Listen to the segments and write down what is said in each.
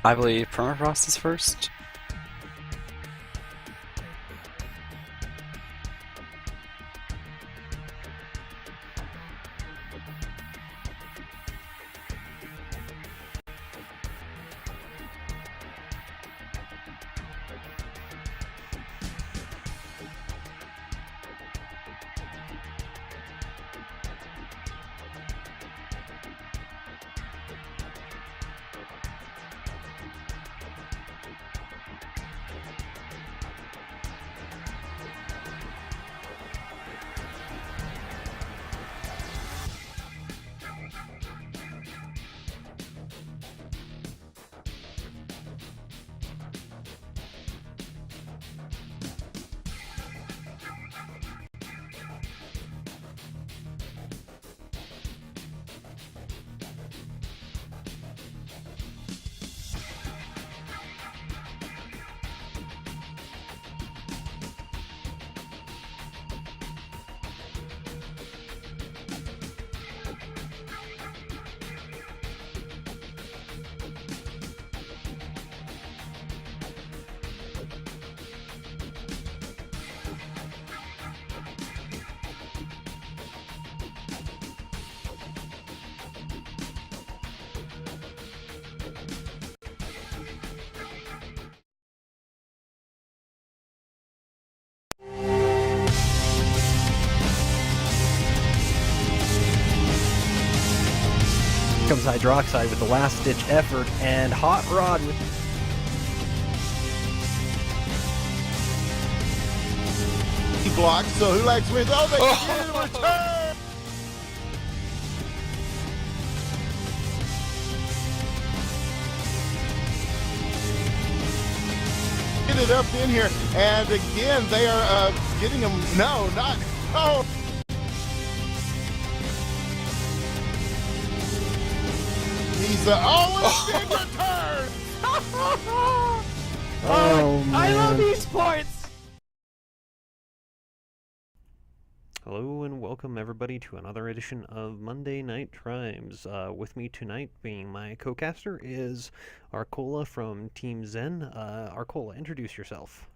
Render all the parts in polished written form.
I believe Permafrost is first. Comes Hydroxide with the last-ditch effort, and Hot Rod with... He blocks, so who likes with? Oh, they return! Get it up in here, and again, they are getting him. No, not. Oh! He's oh, and a big return! Oh, man. I love these points! Hello and welcome everybody to another edition of Monday Night Tribes. With me tonight being my co-caster is Arcola from Team Zen. Arcola, introduce yourself.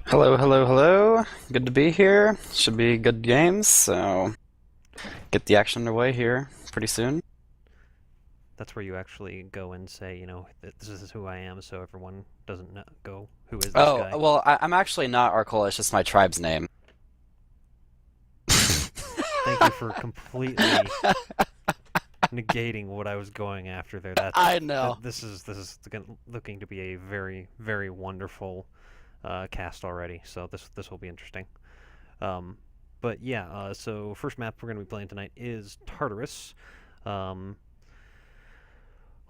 Hello, hello, hello. Good to be here. Should be good games, so get the action underway here pretty soon. That's where you actually go and say, you know, this is who I am, so everyone doesn't go, who is this guy? Oh, well, I'm actually not Arcola, it's just my tribe's name. Thank you for completely negating what I was going after there. I know. This is looking to be a very, very wonderful cast already, so this will be interesting. But yeah, so first map we're going to be playing tonight is Tartarus.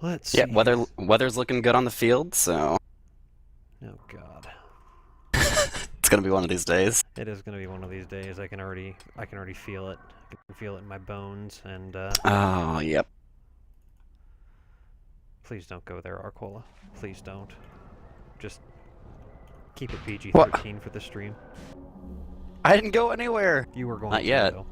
Let's see. Yeah, weather's looking good on the field, so Oh god. it's gonna be one of these days. It is going to be one of these days. I can already feel it. I can feel it in my bones, and Oh, yep. please don't go there, Arcola. Please don't. Just keep it PG-13 What? for the stream. I didn't go anywhere. You were going Not to, yet. though.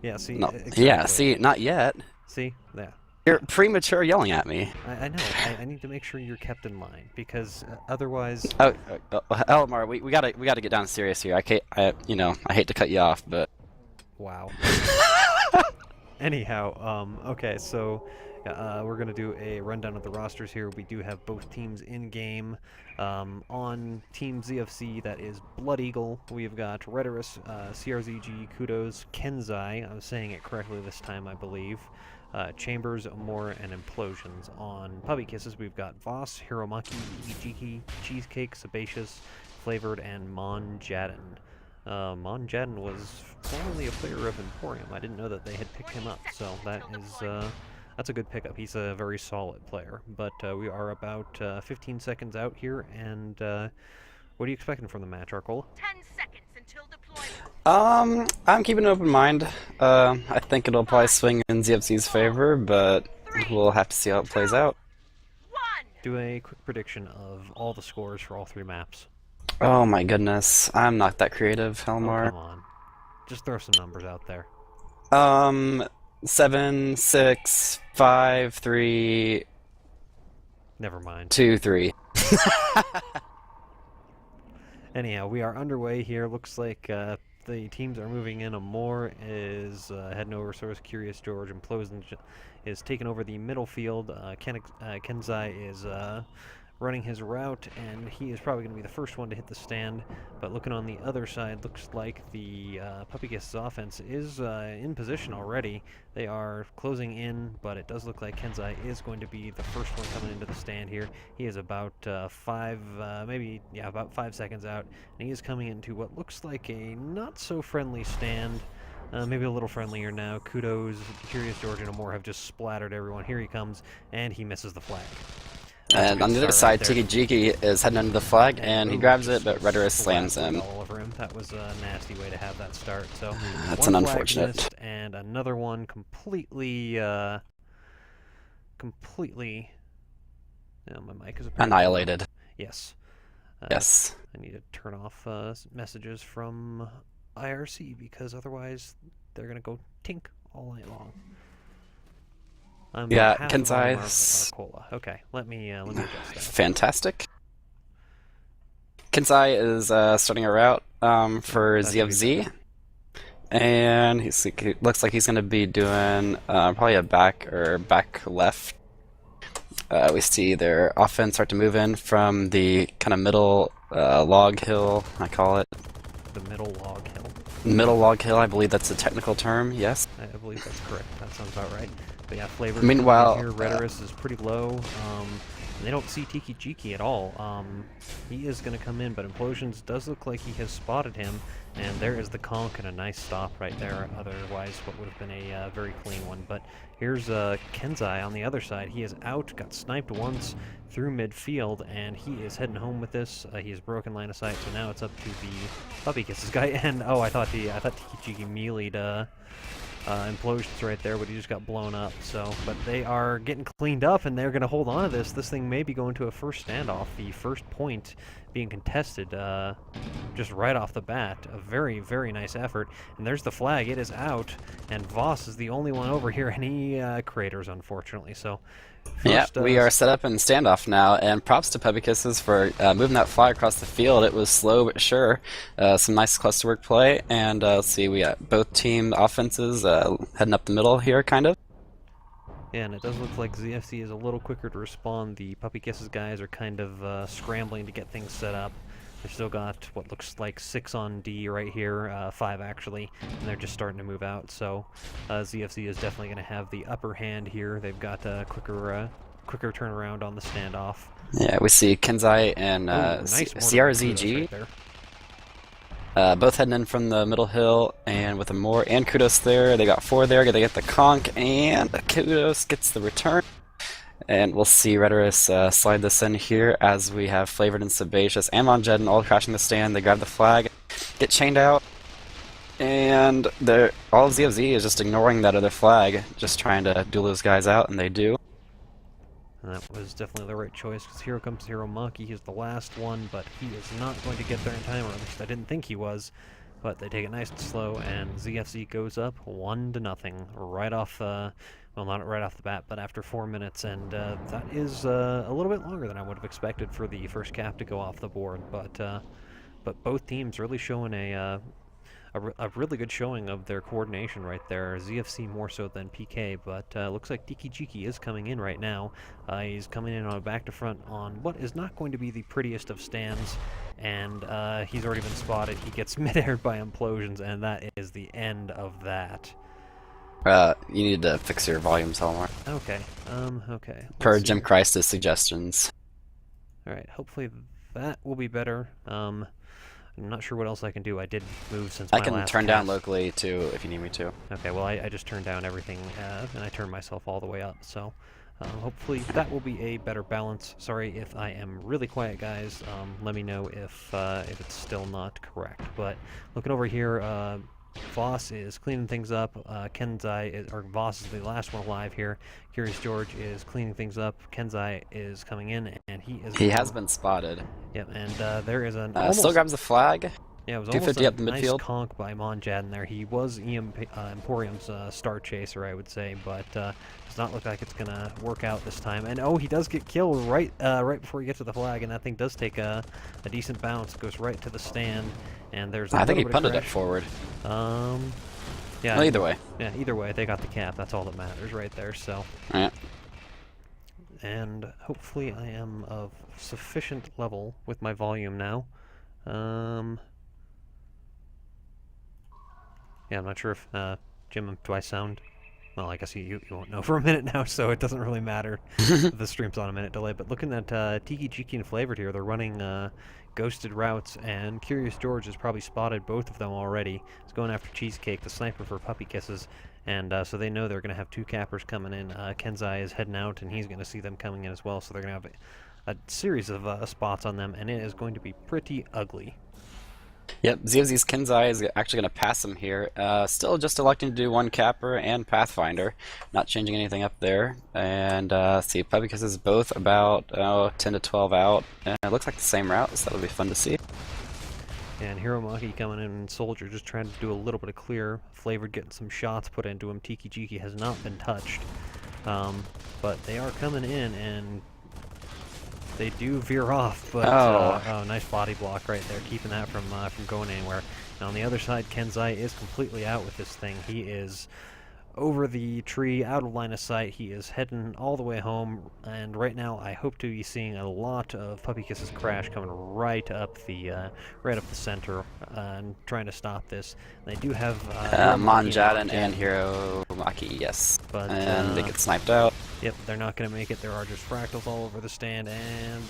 Yeah, see? No. Exactly. Yeah, see, not yet. See? Yeah. You're premature yelling at me. I know. I need to make sure you're kept in line, because otherwise... Oh, Helemar, we gotta get down serious here. I hate to cut you off, but Wow. Anyhow, okay, so we're going to do a rundown of the rosters here. We do have both teams in-game. On Team ZFC, that is Blood Eagle. We've got Rhetorus, CRZG, Kudos, Kenzai. I'm saying it correctly this time, I believe. Chambers, Amor, and Implosions. On Puppy Kisses, we've got Voss, Hiromaki, Jiki, Cheesecake, Sebaceous, Flavored, and Mon Jadin. Mon Jadin was formerly a player of Emporium. I didn't know that they had picked him up, so that is that's a good pickup. He's a very solid player. But we are about 15 seconds out here, and what are you expecting from the match, Arcola? 10 seconds until deployment. I'm keeping an open mind. I think it'll probably swing in ZFC's favor, but we'll have to see how it plays out. 1. Do a quick prediction of all the scores for all three maps. Oh my goodness, I'm not that creative, Oh, Helemar. come on. Just throw some numbers out there. 7, 6, 5, 3, Never mind. 2, 3. Anyhow, we are underway here. Looks like the teams are moving in. Amor is heading over. So is Curious George. Implosion is taking over the middle field. Kenzai is running his route, and he is probably going to be the first one to hit the stand. But looking on the other side, looks like the Puppy-Kiss's offense is in position already. They are closing in, but it does look like Kenzai is going to be the first one coming into the stand here. He is about about 5 seconds out, and he is coming into what looks like a not-so-friendly stand. Maybe a little friendlier now. Kudos, Curious George, and Amor have just splattered everyone. Here he comes, and he misses the flag. And on the other side, Tiki Jiki is heading under the flag, and he grabs it, but Rhetorist slams him. All over him. That was a nasty way to have that start. So That's an unfortunate. missed, and another one completely. My mic is Annihilated. Yes. Yes. I need to turn off messages from IRC because otherwise they're gonna go tink all night long. Yeah, Kenzai's Arcola. Okay, let me adjust that. fantastic. Kenzai is starting a route for ZFZ, and he looks like he's going to be doing probably a back left. We see their offense start to move in from the kind of middle log hill, I call it. The middle log hill. Middle log hill, I believe that's the technical term, yes. I believe that's correct. That sounds about right. But yeah, Flavor Meanwhile, here, Rhetorist is pretty low. And they don't see Tiki Jiki at all. He is going to come in, but Implosions does look like he has spotted him. And there is the conk and a nice stop right there. Otherwise, what would have been a very clean one. But here's Kenzai on the other side. He is out, got sniped once through midfield, and he is heading home with this. He has broken line of sight, so now it's up to the Puppy-Kisses guy. And oh, I thought Tiki Jiki mealeed Implosions right there, but he just got blown up. So, but they are getting cleaned up, and they're going to hold on to this. This thing may be going to a first standoff. The first point being contested just right off the bat. A very, very nice effort. And there's the flag. It is out, and Voss is the only one over here, and he craters, unfortunately. So, first, we are set up in standoff now, and props to Puppy-Kisses for moving that flag across the field. It was slow but sure. Some nice cluster work play, and let's see, we got both team offenses heading up the middle here, kind of. Yeah, and it does look like ZFC is a little quicker to respond. The Puppy-Kisses guys are kind of scrambling to get things set up. They've still got what looks like 6 on D right here, 5 actually, and they're just starting to move out. So ZFC is definitely going to have the upper hand here. They've got a quicker turnaround on the standoff. Yeah, we see Kenzai and nice CRZG. right there. Both heading in from the middle hill, and with Amor and Kudos there, they got 4 there. They get the conk, and Kudos gets the return. And we'll see Rhetorist slide this in here as we have Flavored and Sebaceous and Von Jedden all crashing the stand. They grab the flag, get chained out, and all of ZFZ is just ignoring that other flag, just trying to duel those guys out, and they do. And that was definitely the right choice, because here comes Hero Maki. He's the last one, but he is not going to get there in time, or at least I didn't think he was. But they take it nice and slow, and ZFC goes up 1-0 right off, well, not right off the bat, but after 4 minutes, and that is a little bit longer than I would have expected for the first cap to go off the board. But both teams really showing a really good showing of their coordination right there. ZFC more so than PK, but looks like Tiki Jiki is coming in right now. He's coming in on a back to front on what is not going to be the prettiest of stands, and he's already been spotted. He gets mid-aired by Implosions, and that is the end of that. You need to fix your volumes, Helemar. Okay, okay. Per Jim Christ's suggestions. Alright, hopefully that will be better. I'm not sure what else I can do. I did move since my last I can turn cast. down locally, too, if you need me to. Okay, well, I just turned down everything, and I turned myself all the way up, so hopefully that will be a better balance. Sorry if I am really quiet, guys. Let me know if it's still not correct. But looking over here, Voss is cleaning things up. Voss is the last one alive here. Curious George is cleaning things up. Kenzai is coming in, and he has been spotted. Yep, and there is an still grabs the flag. Yeah, it was almost 250 a up the nice midfield. conk by Monjad in there. He was Emporium's star chaser, I would say, but does not look like it's going to work out this time. And oh, he does get killed right before he gets to the flag, and that thing does take a decent bounce, goes right to the stand, and there's a I think he little bit of punted it crash. forward. Yeah. Well, either way. Yeah, either way, they got the cap. That's all that matters right there, so. Yeah. And hopefully I am of sufficient level with my volume now. Yeah, I'm not sure if, Jim, do I sound... Well, I guess you won't know for a minute now, so it doesn't really matter. The stream's on a minute delay. But looking at Tiki Jiki and Flavored here, they're running ghosted routes, and Curious George has probably spotted both of them already. He's going after Cheesecake, the sniper for Puppy Kisses, and so they know they're going to have two cappers coming in. Kenzai is heading out, and he's going to see them coming in as well, so they're going to have a series of spots on them, and it is going to be pretty ugly. Yep, ZFZ's Kenzai is actually going to pass him here. Still just electing to do one capper and Pathfinder, not changing anything up there. And see, Puppy Kisses is both about 10 to 12 out, and it looks like the same route, so that'll be fun to see. And Hiromaki coming in, and Soldier just trying to do a little bit of clear. Flavored getting some shots put into him. Tiki Jiki has not been touched. But they are coming in, and they do veer off, but oh, nice body block right there, keeping that from going anywhere. And on the other side, Kenzai is completely out with this thing. He is over the tree, out of line of sight. He is heading all the way home, and right now I hope to be seeing a lot of Puppy Kisses crash coming right up the center, and trying to stop this. They do have Monjadan and Hiromaki, yes, but, and they get sniped out. Yep, they're not going to make it. There are just fractals all over the stand, and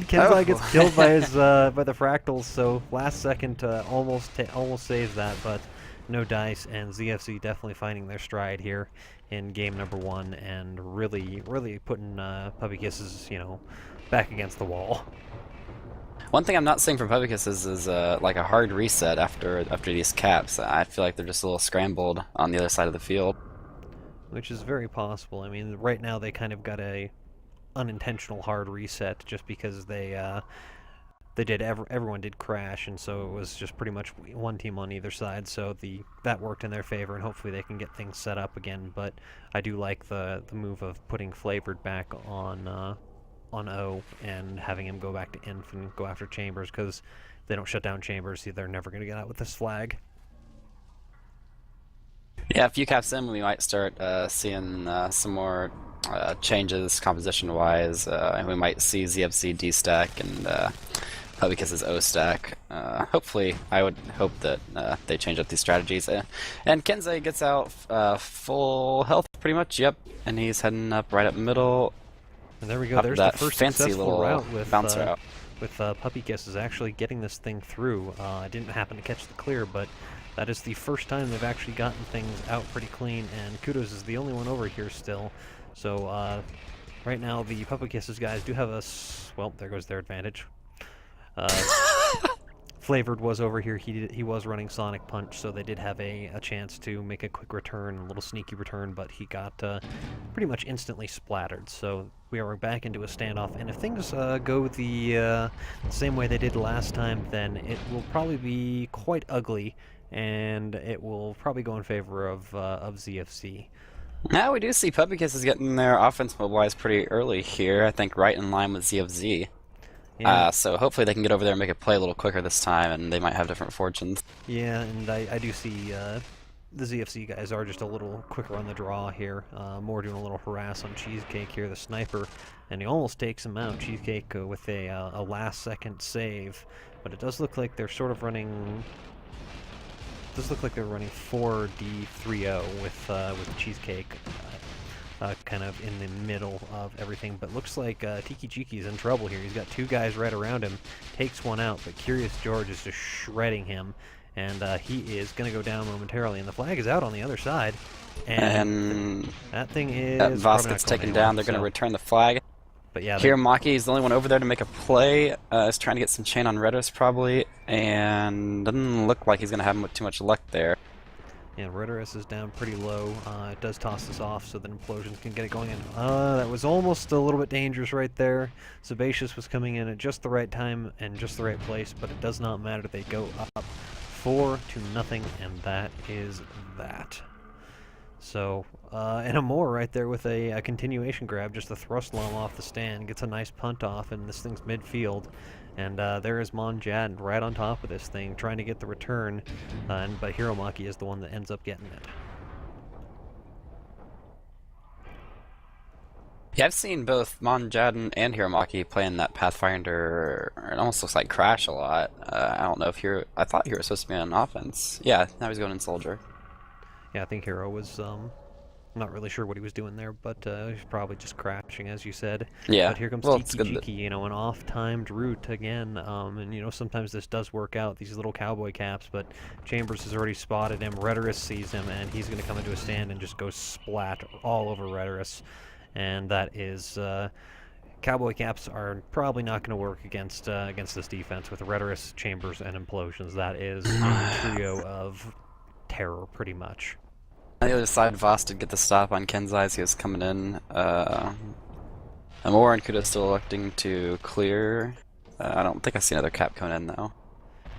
Kenzai gets killed by his by the fractals. So last second almost saves that, but no dice. And ZFC definitely finding their stride here in game number 1, and really putting Puppy Kisses, back against the wall. One thing I'm not seeing from Puppy Kisses is like a hard reset after these caps. I feel like they're just a little scrambled on the other side of the field. Which is very possible. I mean, right now they kind of got a unintentional hard reset just because everyone did crash, and so it was just pretty much one team on either side. So that worked in their favor, and hopefully they can get things set up again. But I do like the move of putting Flavored back on O and having him go back to Inf and go after Chambers, because they don't shut down Chambers, they're never going to get out with this flag. Yeah, a few caps in, we might start seeing some more changes composition-wise. We might see ZFC D-stack and Puppy Kisses O-stack. Hopefully, I would hope that they change up these strategies. And Kenzai gets out full health, pretty much, yep. And he's heading up right up middle. And there we go, there's that the first fancy successful little route with bounce route. With Puppy Kisses actually getting this thing through. I didn't happen to catch the clear, but that is the first time they've actually gotten things out pretty clean, and Kudos is the only one over here still. So right now the Puppy Kisses guys do have well, there goes their advantage. Flavored was over here. He was running Sonic Punch, so they did have a chance to make a quick return, a little sneaky return, but he got pretty much instantly splattered. So we are back into a standoff, and if things go the same way they did last time, then it will probably be quite ugly, and it will probably go in favor of ZFC. Now we do see Puppy Kisses getting their offense mobilized pretty early here, I think right in line with ZFZ. Yeah. So hopefully they can get over there and make it play a little quicker this time, and they might have different fortunes. Yeah, and I do see the ZFC guys are just a little quicker on the draw here. More doing a little harass on Cheesecake here, the sniper, and he almost takes him out. Cheesecake with a last-second save, but it does look like they're sort of running. Does look like they're running 4D3-0 with Cheesecake. Kind of in the middle of everything, but looks like Tiki Jiki's in trouble here. He's got two guys right around him, takes one out, but Curious George is just shredding him, and he is going to go down momentarily, and the flag is out on the other side, and that thing is Voss gets taken down. They're going to return the flag. But yeah, Hiromaki is the only one over there to make a play. Is trying to get some chain on Redis probably, and doesn't look like he's going to have too much luck there. Yeah, Rhetorus is down pretty low. It does toss this off so that Implosions can get it going in. That was almost a little bit dangerous right there. Sebaceous was coming in at just the right time and just the right place, but it does not matter. They go up 4-0, and that is that. So, and a more right there with a continuation grab, just a thrust lom off the stand, gets a nice punt off, and this thing's midfield. And there is Monjad right on top of this thing, trying to get the return, but Hiromaki is the one that ends up getting it. Yeah, I've seen both Monjad and Hiromaki playing that Pathfinder. It almost looks like Crash a lot. I don't know if I thought you were supposed to be on offense. Yeah, now he's going in Soldier. Yeah, I think Hero was, not really sure what he was doing there, but he's probably just crashing, as you said. Yeah. But here comes Well, Tiki Jiki, you know, an off-timed route again, and, you know, sometimes this does work out, these little cowboy caps, but Chambers has already spotted him, Rhetorus sees him, and he's going to come into a stand and just go splat all over Rhetorus, and that is, cowboy caps are probably not going to work against this defense with Rhetorus, Chambers, and Implosions. That is a trio of terror, pretty much. On the other side, Voss did get the stop on Kenzai as he was coming in. Amor and Kudo still electing to clear. I don't think I see another cap coming in though.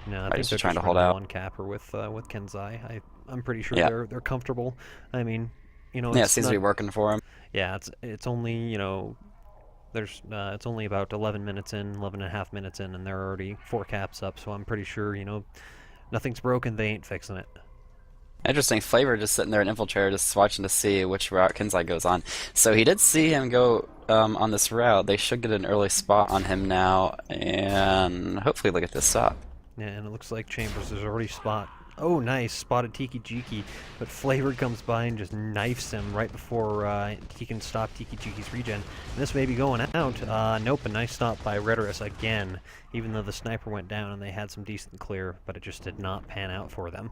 No, I think just they're trying just to hold running out. one capper with Kenzai. I'm pretty sure Yeah. they're comfortable. I mean, you know, Yeah, it it's seems not, to be working for him. yeah, it's only, you know, there's it's only about 11 minutes in, 11 and a half minutes in, and they're already 4 caps up. So I'm pretty sure, you know, nothing's broken. They ain't fixing it. Interesting. Flavor just sitting there in Infiltrator, just watching to see which route Kenzai goes on. So he did see him go on this route. They should get an early spot on him now, and hopefully they'll get this stop. Yeah, and it looks like Chambers is already Oh, nice. Spotted Tiki Jiki, but Flavor comes by and just knifes him right before he can stop Tiki Jiki's regen. And this may be going out. Nope, a nice stop by Rhetorus again, even though the sniper went down and they had some decent clear, but it just did not pan out for them.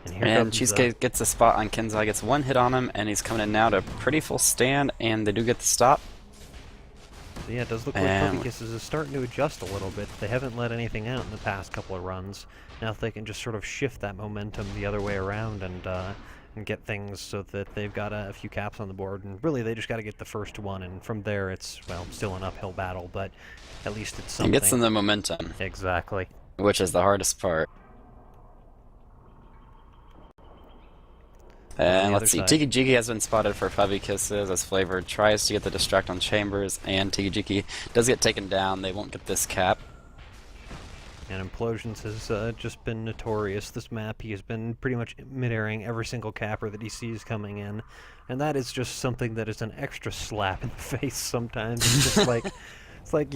And here And comes, Cheesecake gets a spot on Kenzai, gets one hit on him, and he's coming in now to a pretty full stand, and they do get the stop. yeah, it does look like Puppy Kisses is starting to adjust a little bit. They haven't let anything out in the past couple of runs. Now if they can just sort of shift that momentum the other way around and get things so that they've got a few caps on the board, and really they just got to get the first one, and from there it's, well, still an uphill battle, but at least it's something. It gets them the momentum, Exactly. which is the hardest part. And let's see, Tiki Jiki has been spotted for Puppy Kisses as Flavor tries to get the distract on Chambers, and Tiki Jiki does get taken down. They won't get this cap. And Implosions has just been notorious. This map, he has been pretty much mid-airing every single capper that he sees coming in. And that is just something that is an extra slap in the face sometimes. It's just like, it's like,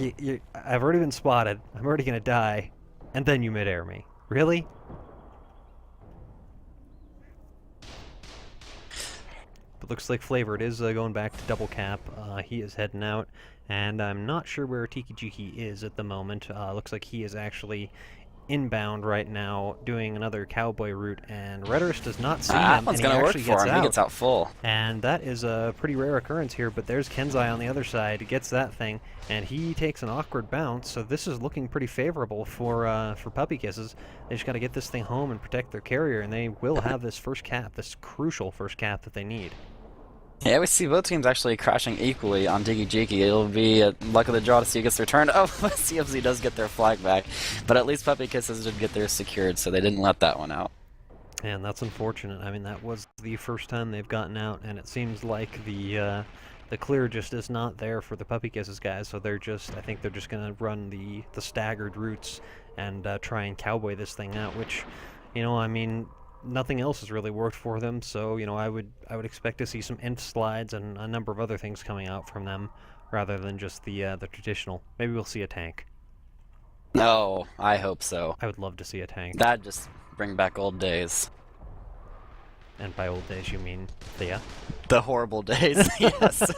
I've already been spotted, I'm already going to die, and then you mid-air me. Really? But looks like Flavor, it is going back to double cap. He is heading out. And I'm not sure where Tiki Jiki is at the moment. Looks like he is actually inbound right now, doing another cowboy route, and Rhetorus does not see him, That one's and he gonna work actually for gets him. out. He gets out full. And that is a pretty rare occurrence here, but there's Kenzai on the other side, gets that thing, and he takes an awkward bounce, so this is looking pretty favorable for Puppy Kisses. They just got to get this thing home and protect their carrier, and they will have this first cap, this crucial first cap that they need. Yeah, we see both teams actually crashing equally on Tiki Jiki. It'll be a luck of the draw to see who gets their turn. Oh, CFZ does get their flag back, but at least Puppy Kisses did get theirs secured, so they didn't let that one out. And that's unfortunate. I mean, that was the first time they've gotten out, and it seems like the clear just is not there for the Puppy Kisses guys, so they're just, I think they're just going to run the staggered routes and try and cowboy this thing out, which, you know, I mean, nothing else has really worked for them, so, you know, I would expect to see some inf slides and a number of other things coming out from them, rather than just the traditional. Maybe we'll see a tank. No, I hope so. I would love to see a tank. That'd just bring back old days. And by old days, you mean Thea? The horrible days, yes.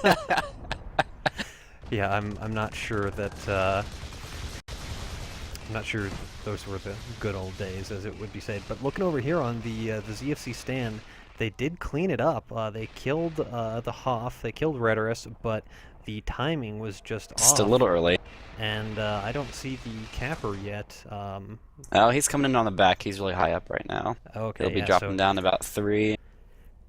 Yeah, I'm not sure that, I'm not sure those were the good old days, as it would be said. But looking over here on the ZFC stand, they did clean it up. They killed the Hoff, they killed Rhetorus, but the timing was just Just a off. little early. And I don't see the capper yet. Oh, he's coming in on the back. He's really high up right now. Okay, He'll be yeah, dropping so, down about 3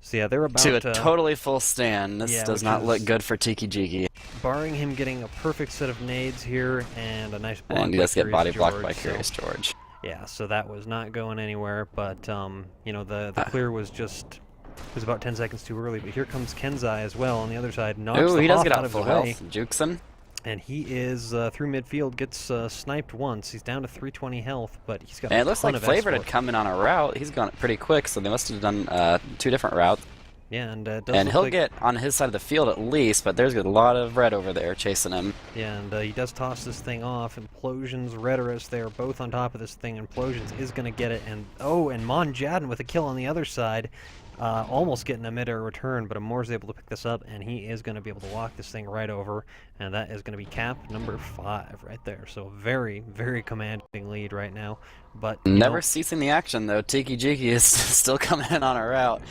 so yeah, they're about to a totally full stand. This yeah, does which not look is- good for Tiki Jiki. barring him getting a perfect set of nades here and a nice block And he by does get Curious body blocked by George, so- Curious George. Yeah, so that was not going anywhere, but you know, the clear was about 10 seconds too early. But here comes Kenzai as well on the other side, knocks Ooh, the he does Hoff get out out of full his way, health. Jukes him. and he is through midfield, gets sniped once. He's down to 320 health, but he's got And a it looks ton like of Flavored had escort. come in on a route. He's gone pretty quick, so they must have done 2 different routes. Yeah, and it does And look he'll like, get on his side of the field at least, but there's a lot of red over there chasing him. yeah, and he does toss this thing off. Implosions, Rhetorus, they are both on top of this thing. Implosions is going to get it, and and Mon Jadin with a kill on the other side. Almost getting a mid-air return, but Amor's able to pick this up, and he is going to be able to walk this thing right over, and that is going to be cap number 5 right there. So very, very commanding lead right now. But you Never know, ceasing the action, though. Tiki Jiki is still coming in on a route.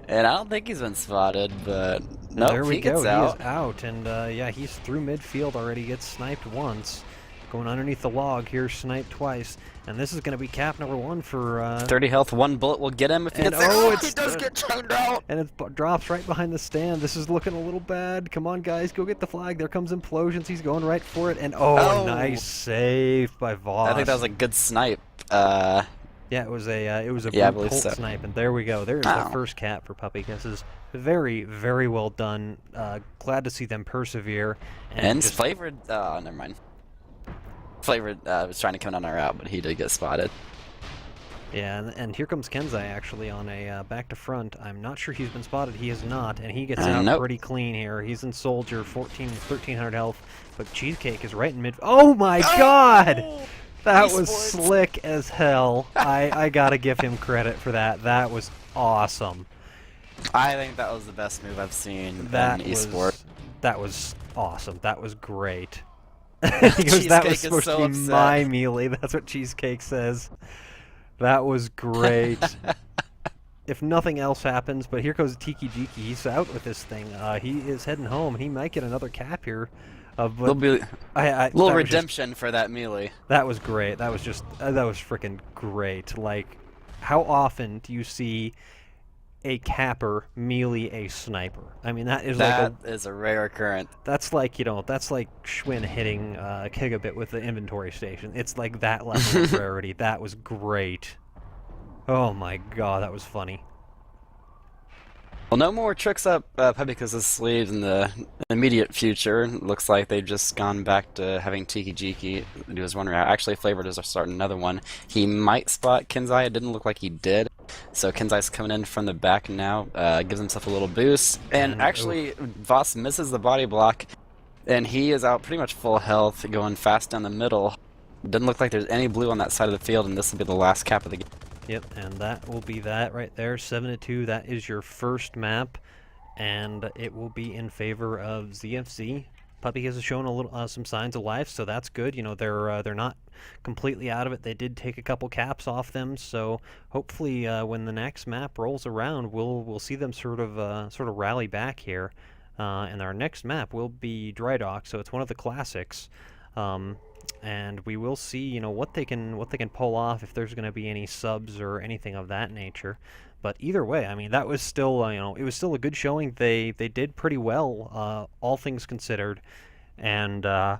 And I don't think he's been spotted, but nope, there we he go. gets out. He is out, and yeah, he's through midfield already. Gets sniped once, going underneath the log here, sniped twice, and this is going to be cap number 1 for 30 health, 1 bullet will get him if he and gets there. it's He does get chained out. and it drops right behind the stand. This is looking a little bad. Come on, guys, go get the flag. There comes Implosions. He's going right for it, and Oh. nice save by Voss. I think that was a good snipe. Yeah, it was a Yeah, I brute believe Colt so. snipe, and there we go. There's Ow. the first cap for Puppy Kisses. Very, very well done. Glad to see them persevere. And just- Flavored, never mind. Flavored was trying to come on our route, but he did get spotted. Yeah, and here comes Kenzai actually on a back to front. I'm not sure he's been spotted. He is not, and he gets out Nope. pretty clean here. He's in Soldier, 1300 health, but Cheesecake is right in mid. Oh my God! That was Esports. slick as hell. I gotta give him credit for that. That was awesome. I think that was the best move I've seen That in was esports. that was awesome. That was great. He goes, that Cheesecake was is supposed so to be upset. my melee. That's what Cheesecake says. That was great. If nothing else happens, but here goes Tiki Jiki. He's out with this thing. He is heading home. He might get another cap here. But There'll be I, a little that was just- redemption for that melee. that was great. That was just that was freaking great. Like, how often do you see a capper melee a sniper? I mean, that is like That is a rare occurrence. that's like, you know, that's like Schwinn hitting Gigabit with the inventory station. It's like that level of rarity. That was great. Oh my God, that was funny. Well, no more tricks up Pebicus' sleeves in the immediate future. Looks like they've just gone back to having Tiki Jiki do his one route. Actually, Flavored is starting another one. He might spot Kenzai. It didn't look like he did. So Kenzai's coming in from the back now. Gives himself a little boost. And actually, Voss misses the body block. And he is out pretty much full health, going fast down the middle. Doesn't look like there's any blue on that side of the field, and this will be the last cap of the game. Yep, and that will be that right there. 7-2. That is your first map, and it will be in favor of ZFC. Puppy has shown a little some signs of life, so that's good. You know, they're not completely out of it. They did take a couple caps off them, so hopefully when the next map rolls around, we'll see them sort of rally back here. And our next map will be Dry Dock, so it's one of the classics. And we will see, you know, what they can pull off, if there's going to be any subs or anything of that nature. But either way, I mean, that was still, you know, it was still a good showing. They did pretty well, all things considered. And yeah,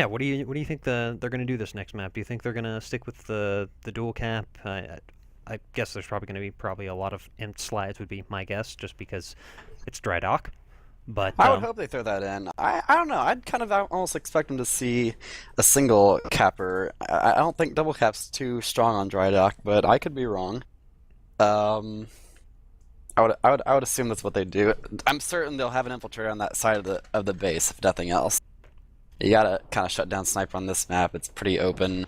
what do you think they're going to do this next map? Do you think they're going to stick with the dual cap? I guess there's probably going to be a lot of imp slides, would be my guess, just because it's Dry Dock. But I would hope they throw that in. I don't know. I'd kind of almost expect them to see a single capper. I don't think double cap's too strong on Dry Dock, but I could be wrong. I would assume that's what they do. I'm certain they'll have an infiltrator on that side of the base, if nothing else. You gotta kind of shut down sniper on this map. It's pretty open.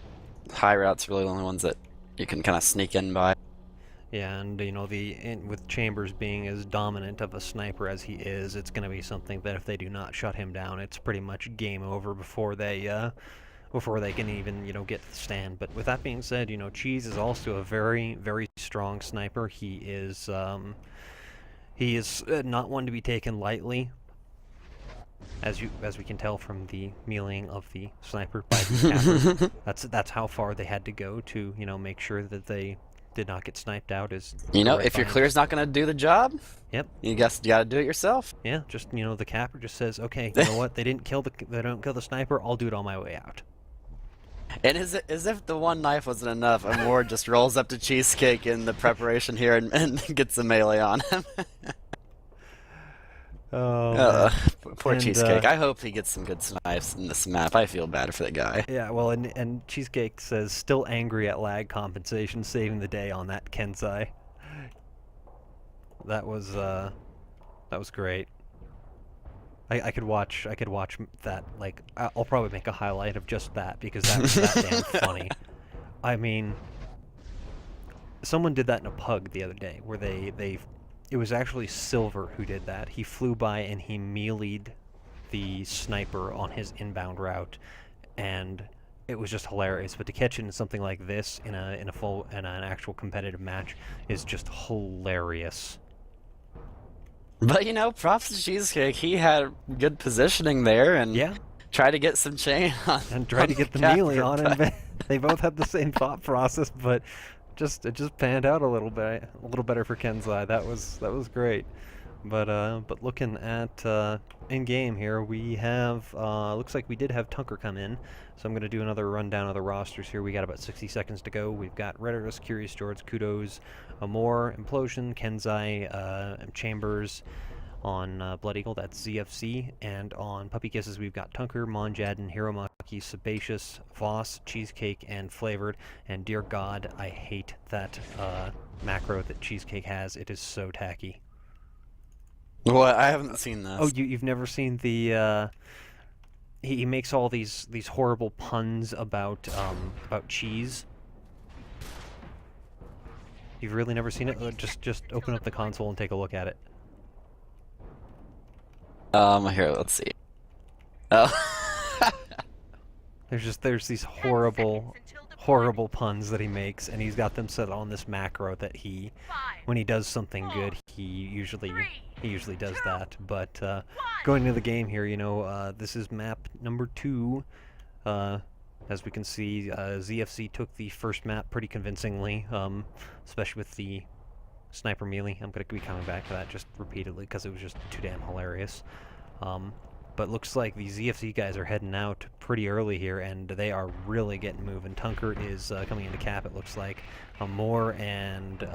High routes are really the only ones that you can kind of sneak in by. yeah, and you know, with Chambers being as dominant of a sniper as he is, it's going to be something that if they do not shut him down, it's pretty much game over before they can even, you know, get to the stand. But with that being said, you know, Cheese is also a very, very strong sniper. He is not one to be taken lightly. as we can tell from the mealing of the sniper by the capper. That's how far they had to go to, you know, make sure that they did not get sniped out. Is You know, right if your behind clear's not going to do the job, Yep. you gotta do it yourself. Yeah, just, you know, the capper just says, okay, you know what? They don't kill the sniper. I'll do it on my way out. And as if the one knife wasn't enough, Amor just rolls up to Cheesecake in the preparation here and gets the melee on him. Oh, man. Poor And, Cheesecake. I hope he gets some good snipes in this map. I feel bad for the guy. Yeah, well, and Cheesecake says, still angry at lag compensation, saving the day on that Kenzai. That was great. I could watch that, like, I'll probably make a highlight of just that, because that was that damn funny. I mean, someone did that in a pug the other day, where it was actually Silver who did that. He flew by and he melee'd the sniper on his inbound route, and it was just hilarious. But to catch it in something like this in an actual competitive match is just hilarious. But you know, props to Cheesecake. He had good positioning there and Yeah, tried to get some chain on. and tried to get the melee on him. They both had the same thought process, but it just panned out a little better for Kenzai. That was great. But looking at in game here, we have looks like we did have Tunker come in, so I'm gonna do another rundown of the rosters here. We got about 60 seconds to go. We've got Rhetorus, Curious George, Kudos, Amor, Implosion, Kenzai, Chambers. On Blood Eagle, that's ZFC, and on Puppy Kisses we've got Tunker, Monjadin, Hiromaki, Sebaceous, Voss, Cheesecake, and Flavored. And dear God, I hate that macro that Cheesecake has. It is so tacky. What? I haven't seen this. Oh, you've never seen the he makes all these horrible puns about cheese. You've really never seen it? Just open up the console and take a look at it. Here, let's see. Oh. There's these horrible puns that he makes, and he's got them set on this macro that when he does something good, he usually does that. But going into the game here, you know, this is map number 2. As we can see, ZFC took the first map pretty convincingly, especially with the sniper melee. I'm going to be coming back to that just repeatedly because it was just too damn hilarious. But looks like the ZFC guys are heading out pretty early here, and they are really getting moving. Tunker is coming into cap, it looks like. Amor and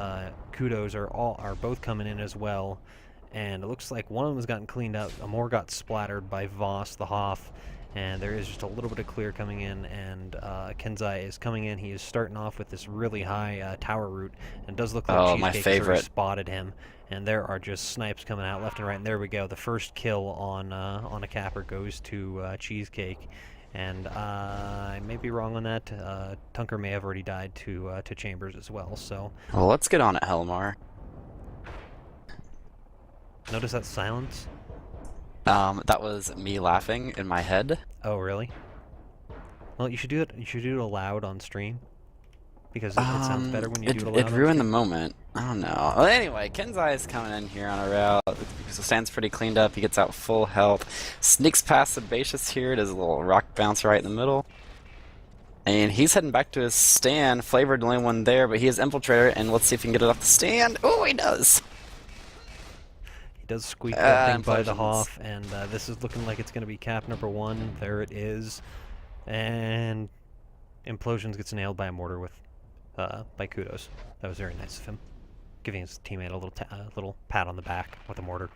Kudos are both coming in as well, and it looks like one of them has gotten cleaned up. Amor got splattered by Voss, the Hoff, and there is just a little bit of clear coming in, and Kenzai is coming in. He is starting off with this really high tower route, and it does look like my Cheesecake favorite. sort of spotted him, and there are just snipes coming out left and right, and there we go. The first kill on a capper goes to Cheesecake, and I may be wrong on that. Tunker may have already died to Chambers as well, so... Well, let's get on it, Helemar. Notice that silence? That was me laughing in my head. Oh, really? Well, you should do it. You should do it aloud on stream, because it sounds better when you do it aloud. It ruined the moment. I don't know. Well, anyway, Kenzai is coming in here on a route. The stand's pretty cleaned up. He gets out full health. Sneaks past Sebaceous here. Does a little rock bounce right in the middle. And he's heading back to his stand. Flavored the only one there, but he is Infiltrator, and let's see if he can get it off the stand. Oh, he does! He does squeak that thing by the Implosions. Hoff, and this is looking like it's going to be cap number 1. There it is. And Implosions gets nailed by a mortar by Kudos. That was very nice of him, giving his teammate a little pat on the back with a mortar.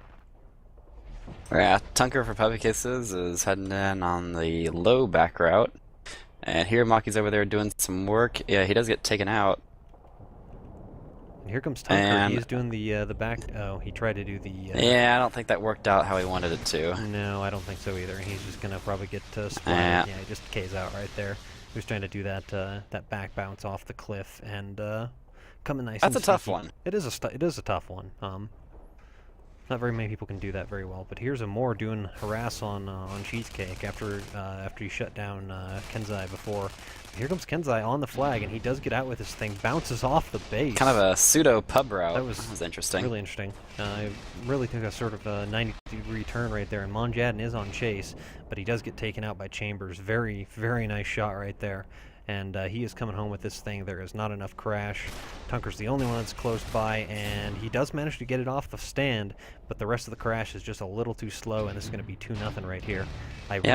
Yeah, Tunker for Puppy Kisses is heading in on the low back route. And here Maki's over there doing some work. Yeah, he does get taken out. And here comes Tunker. And- He's doing the back. Oh, he tried to do the. Yeah, I don't think that worked out how he wanted it to. No, I don't think so either. He's just gonna probably get splattered. Yeah. Yeah, he just K's out right there. He was trying to do that back bounce off the cliff and coming nice. That's and a tough sneaky. one. It is a tough one. Not very many people can do that very well, but here's a Moore doing harass on Cheesecake after he shut down Kenzai before. Here comes Kenzai on the flag, and he does get out with this thing, bounces off the base. Kind of a pseudo pub route. That was interesting. Really interesting. I really took a sort of a 90-degree turn right there, and Monjadin is on chase, but he does get taken out by Chambers. Very, very nice shot right there. And he is coming home with this thing. There is not enough crash. Tunker's the only one that's close by, and he does manage to get it off the stand, but the rest of the crash is just a little too slow, and this is going to be 2-0 right here.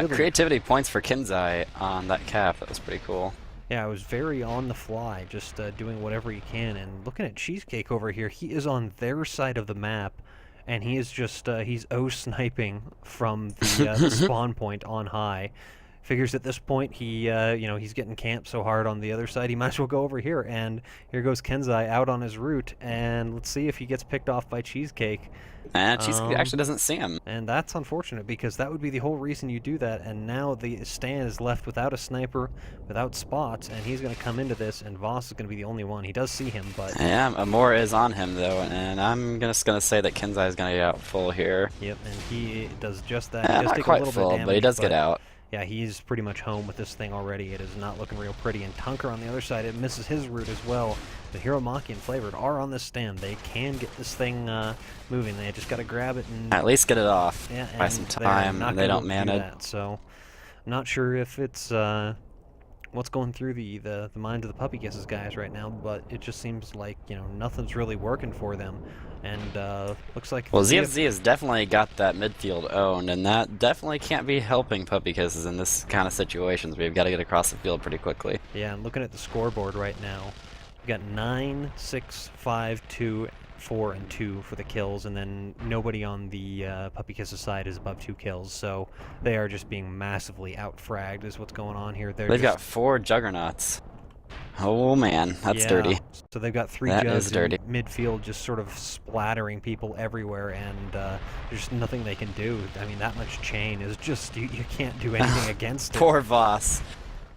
Creativity points for Kenzai on that cap. That was pretty cool. Yeah, I was very on the fly, just doing whatever he can, and looking at Cheesecake over here, he is on their side of the map, and he is just, he's O-sniping from the spawn point on high. Figures at this point he, he's getting camped so hard on the other side, he might as well go over here. And here goes Kenzai out on his route, and let's see if he gets picked off by Cheesecake. And Cheesecake actually doesn't see him. And that's unfortunate, because that would be the whole reason you do that. And now the stand is left without a sniper, without spots, and he's going to come into this, and Voss is going to be the only one. He does see him, but... Yeah, Amor is on him, though, and I'm just going to say that Kenzai is going to get out full here. Yep, and he does just that. Yeah, he does not take quite a little full, bit of damage, but he does get out. Yeah, he's pretty much home with this thing already. It is not looking real pretty. And Tunker on the other side, it misses his route as well. But Hiromaki and Flavored are on this stand. They can get this thing moving. They just got to grab it and at least get it off by some they're time. not They gonna don't man do it. that, so I'm not sure if it's what's going through the mind of the Puppy Kisses guys right now, but it just seems like, nothing's really working for them. And looks like... Well, ZFZ has definitely got that midfield owned, and that definitely can't be helping Puppy Kisses in this kind of situations where you've got to get across the field pretty quickly. Yeah, and looking at the scoreboard right now, we've got 9, 6, 5, 2, 4, and 2 for the kills, and then nobody on the Puppy Kisses side is above 2 kills, so they are just being massively out-fragged is what's going on here. They've got 4 juggernauts. Oh man, that's dirty. So they've got 3 jugs in midfield just sort of splattering people everywhere, and there's nothing they can do. I mean, that much chain is just, you can't do anything against it. Poor Voss.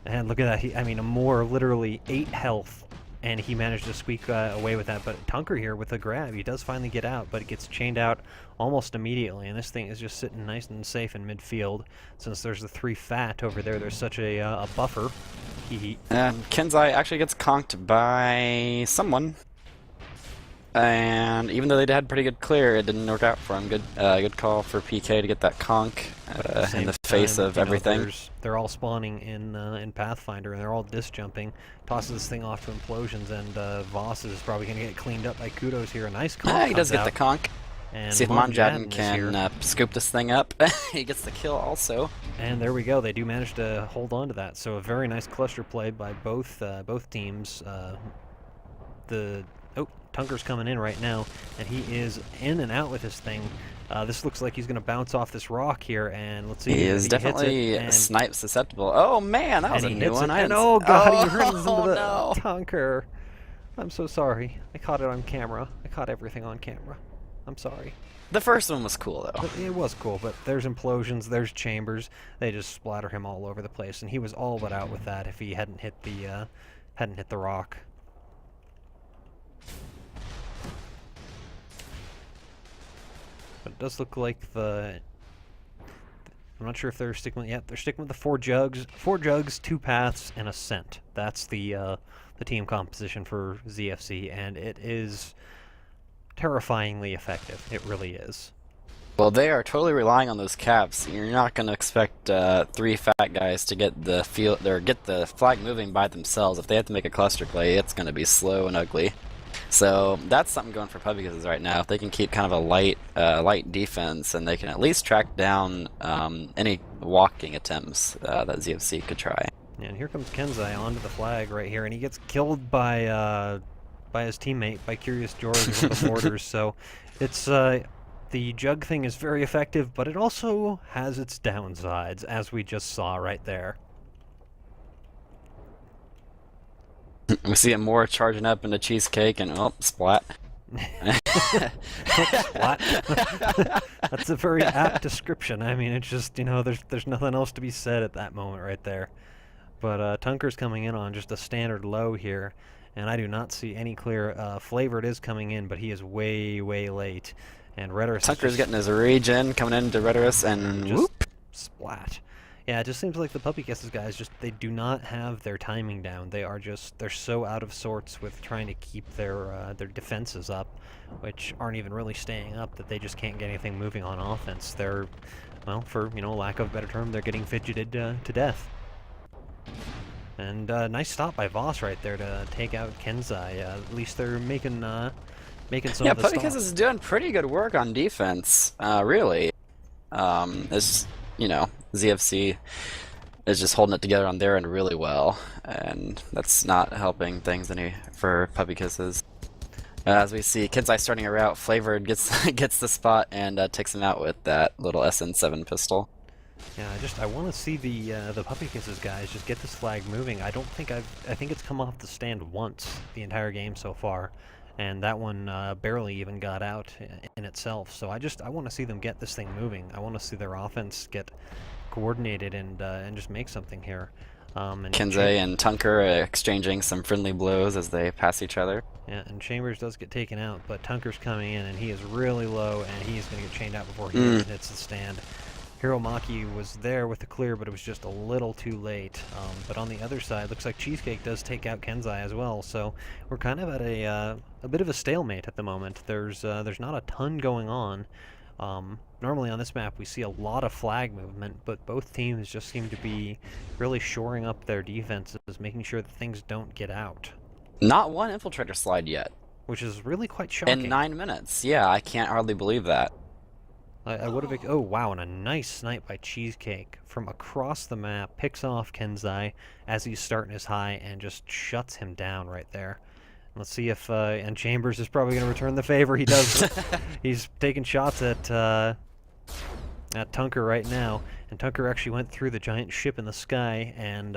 And look at that, Amor literally 8 health, and he managed to squeak away with that. But Tunker here with a grab, he does finally get out, but it gets chained out almost immediately, and this thing is just sitting nice and safe in midfield. Since there's the 3 fat over there, there's such a buffer. Kenzai actually gets conked by someone, and even though they had pretty good clear, it didn't work out for him. Good call for PK to get that conk in the face of everything. They're all spawning in Pathfinder, and they're all disc jumping. Tosses this thing off to implosions, and Voss is probably going to get cleaned up by Kudos here. A nice conk. He does get the conk. And see if Monjadin can scoop this thing up. He gets the kill also. And there we go. They do manage to hold on to that. So a very nice cluster play by both teams. Tunker's coming in right now, and he is in and out with this thing. This looks like he's going to bounce off this rock here, and let's see. He is definitely snipe susceptible. Oh man, that was a new one. Oh god, he runs into the no. Tunker. I'm so sorry. I caught it on camera. I caught everything on camera. I'm sorry. The first one was cool, though. It was cool, but there's implosions, there's chambers. They just splatter him all over the place, and he was all but out with that if he hadn't hit the rock. But it does look like I'm not sure if they're sticking with... Yeah, they're sticking with the 4 jugs. 4 jugs, 2 paths, and a scent. That's the team composition for ZFC, and it is terrifyingly effective. It really is. Well, they are totally relying on those caps. You're not going to expect 3 fat guys to get the field or get the flag moving by themselves. If they have to make a cluster play, it's going to be slow and ugly. So that's something going for Puppy Kisses right now. If they can keep kind of a light defense, and they can at least track down any walking attempts that ZFC could try. Yeah, and here comes Kenzai onto the flag right here, and he gets killed by his teammate, by Curious George with the mortars. So it's the jug thing is very effective, but it also has its downsides, as we just saw right there. We see it more charging up into Cheesecake, and splat. Splat. That's a very apt description. I mean, it's just, there's nothing else to be said at that moment right there. But Tunker's coming in on just a standard low here, and I do not see any clear. Flavored is coming in, but he is way, way late. And Rhetorus Tucker's getting his rage in, coming into Rhetorus, and just whoop. splat. Yeah, it just seems like the Puppy Kisses guys they do not have their timing down. They're so out of sorts with trying to keep their defenses up, which aren't even really staying up, that they just can't get anything moving on offense. They're, well, for lack of a better term, they're getting fidgeted to death. And nice stop by Voss right there to take out Kenzai. At least they're making some of the stops. Yeah, Puppy Kisses is doing pretty good work on defense, really. It's, ZFC is just holding it together on their end really well, and that's not helping things any for Puppy Kisses. As we see, Kenzai starting a route, Flavored gets the spot and takes him out with that little SN7 pistol. Yeah, I want to see the Puppy Kisses guys just get this flag moving. I think it's come off the stand once the entire game so far, and that one barely even got out in itself. So I want to see them get this thing moving. I want to see their offense get coordinated and just make something here. And Kenzai and Tunker exchanging some friendly blows as they pass each other. Yeah, and Chambers does get taken out, but Tunker's coming in, and he is really low, and he's going to get chained out before he hits the stand. Hiromaki was there with the clear, but it was just a little too late. But on the other side, looks like Cheesecake does take out Kenzai as well, so we're kind of at a bit of a stalemate at the moment. There's not a ton going on. Normally on this map we see a lot of flag movement, but both teams just seem to be really shoring up their defenses, making sure that things don't get out. Not one infiltrator slide yet. Which is really quite shocking. In 9 minutes. Yeah, I can't hardly believe that. I would have... Oh, wow, and a nice snipe by Cheesecake from across the map, picks off Kenzai as he's starting his high and just shuts him down right there. Let's see if... and Chambers is probably going to return the favor. He does. He's taking shots at Tunker right now, and Tunker actually went through the giant ship in the sky, and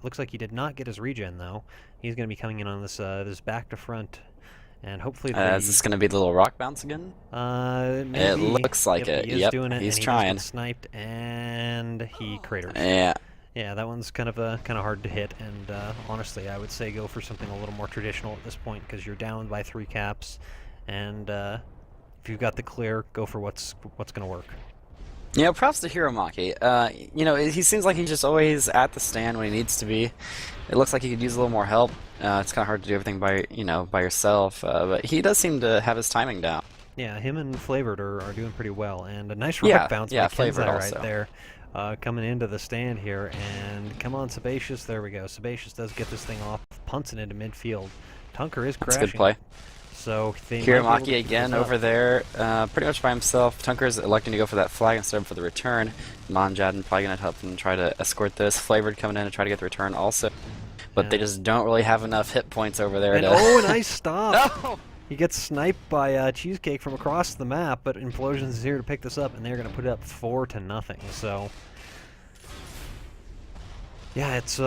looks like he did not get his regen, though. He's going to be coming in on this this back to front. And hopefully is this going to be the little rock bounce again? Maybe. It looks like Yep, it. He is Yep, doing it, he's and trying. He does get sniped, and he craters. Yeah. Yeah, that one's kind of hard to hit, and honestly, I would say go for something a little more traditional at this point, because you're down by 3 caps, and if you've got the clear, go for what's going to work. Yeah, props to Hiromaki. He seems like he's just always at the stand when he needs to be. It looks like he could use a little more help. It's kind of hard to do everything by yourself, but he does seem to have his timing down. Yeah, him and Flavored are doing pretty well, and a nice rock bounce by Kenzai right there. Coming into the stand here, and come on, Sebaceous, there we go. Sebaceous does get this thing off, punts it into midfield. Tunker is crashing. That's a good play. So Hiromaki again over there, pretty much by himself. Tunker's electing to go for that flag instead of for the return. Monjadin probably going to help him try to escort this. Flavored coming in to try to get the return also. But they just don't really have enough hit points over there to... Oh, nice stop! No! He gets sniped by Cheesecake from across the map, but Implosions is here to pick this up, and they're going to put it up 4-0. So, yeah, it's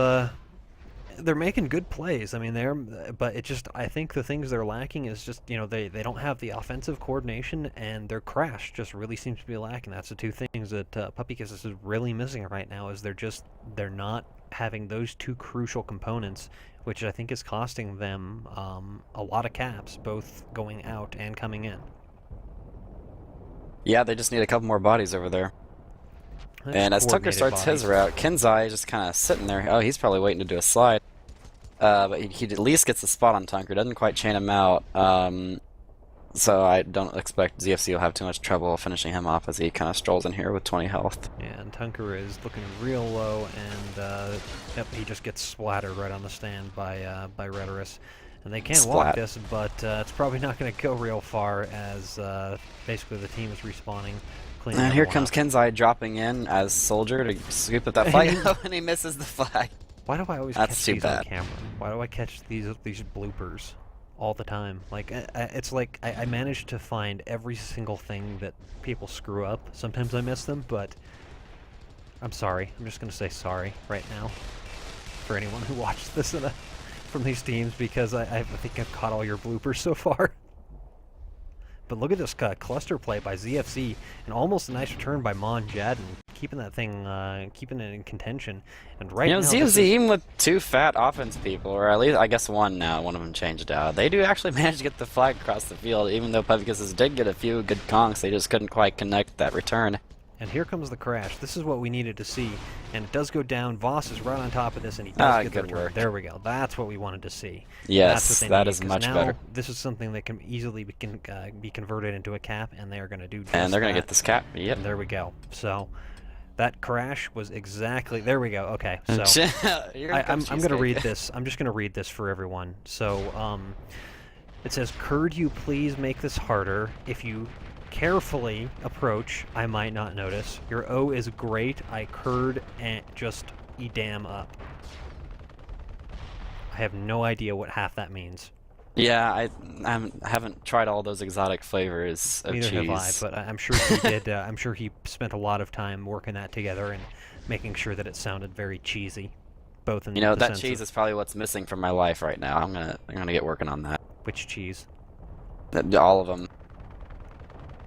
they're making good plays. I mean, but it just, I think the things they're lacking is just, they don't have the offensive coordination, and their crash just really seems to be lacking. That's the two things that Puppy Kisses is really missing right now. Is they're not having those two crucial components, which I think is costing them a lot of caps, both going out and coming in. Yeah, they just need a couple more bodies over there. And as Tucker starts his route, Kenzai is just kind of sitting there. Oh, he's probably waiting to do a slide. But he at least gets a spot on Tunker. Doesn't quite chain him out. So I don't expect ZFC will have too much trouble finishing him off as he kind of strolls in here with 20 health. Yeah, and Tunker is looking real low, and yep, he just gets splattered right on the stand by Rhetorus. And they can walk this, but it's probably not going to go real far as basically the team is respawning. And here comes Kenzai dropping in as Soldier to scoop up that flag, and he misses the flag. Why do I always catch these on camera? Why do I catch these bloopers all the time? Like, it's like I manage to find every single thing that people screw up. Sometimes I miss them, but I'm sorry. I'm just going to say sorry right now for anyone who watched this from these teams, because I think I've caught all your bloopers so far. But look at this cluster play by ZFC, and almost a nice return by Monjadin, keeping that thing, keeping it in contention. And right You know, now, ZFZ, even with 2 fat offense people, or at least I guess 1 now, one of them changed out, they do actually manage to get the flag across the field, even though Puppicuses did get a few good conks, they just couldn't quite connect that return. And here comes the crash. This is what we needed to see. And it does go down. Voss is right on top of this, and he does get the good return. work. There we go. That's what we wanted to see. Yes, That's what they that need, is 'cause much now better. This is something that can easily be converted into a cap, and they are going to do just And they're going to that. get this cap, yep. And there we go. So that crash was exactly... There we go. Okay, so I'm going to read this. I'm just going to read this for everyone. So it says, could you please make this harder? If you carefully approach, I might not notice. Your O is great. I curd and just damn up. I have no idea what half that means. Yeah, I haven't tried all those exotic flavors of Neither cheese. have I, but I'm sure he did. I'm sure he spent a lot of time working that together and making sure that it sounded very cheesy. Both in You know, the that sense cheese of is probably what's missing from my life right now. I'm gonna get working on that. which cheese. All of them.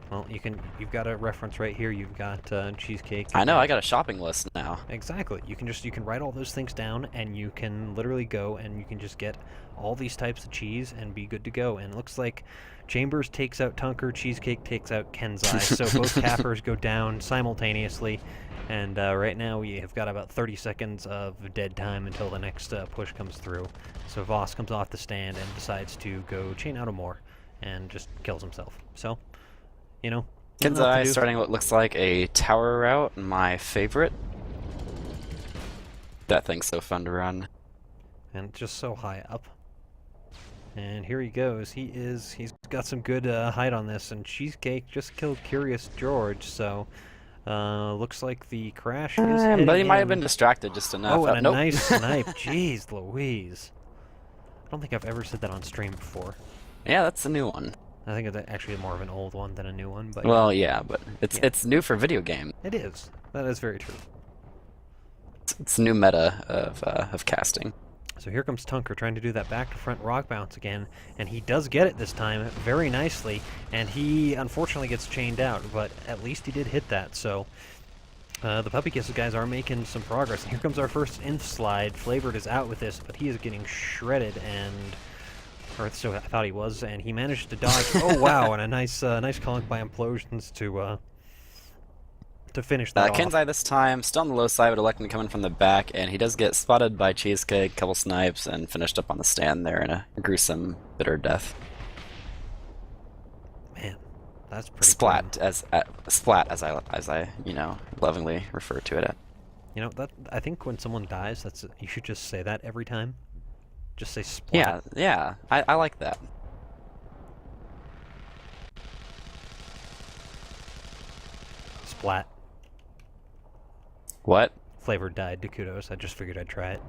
Well, you've got a reference right here. You've got cheesecake. I know. I got a shopping list now. Exactly. You can write all those things down, and you can literally go and you can just get all these types of cheese and be good to go. And it looks like Chambers takes out Tunker, Cheesecake takes out Kenzai, so both cappers go down simultaneously. And right now we have got about 30 seconds of dead time until the next push comes through. So Voss comes off the stand and decides to go chain out a more and just kills himself. So, you know, Kenzai starting what looks like a tower route, my favorite. That thing's so fun to run. And just so high up. And here he goes. He's got some good height on this, and Cheesecake just killed Curious George, so looks like the crash is heading But he might have in. been distracted just enough. Oh, and a nope. nice snipe. Jeez Louise. I don't think I've ever said that on stream before. Yeah, that's a new one. I think it's actually more of an old one than a new one, but Well, yeah, but it's new for video game. it is. That is very true. It's new meta of casting. So here comes Tunker trying to do that back to front rock bounce again, and he does get it this time very nicely, and he unfortunately gets chained out, but at least he did hit that, so the Puppy Kisses guys are making some progress. Here comes our first inf slide. Flavored is out with this, but he is getting shredded, or so I thought he was, and he managed to dodge. Oh wow, and a nice conk by Implosions to finish that off. Kenzai this time, still on the low side, but electing to come in from the back, and he does get spotted by Cheesecake, couple snipes, and finished up on the stand there in a gruesome, bitter death. Man, that's pretty Splat, cool. splat as I lovingly refer to it at. You know, that I think when someone dies, you should just say that every time. Just say splat. Yeah, I like that. Splat. What? Flavored died to Kudos. I just figured I'd try it.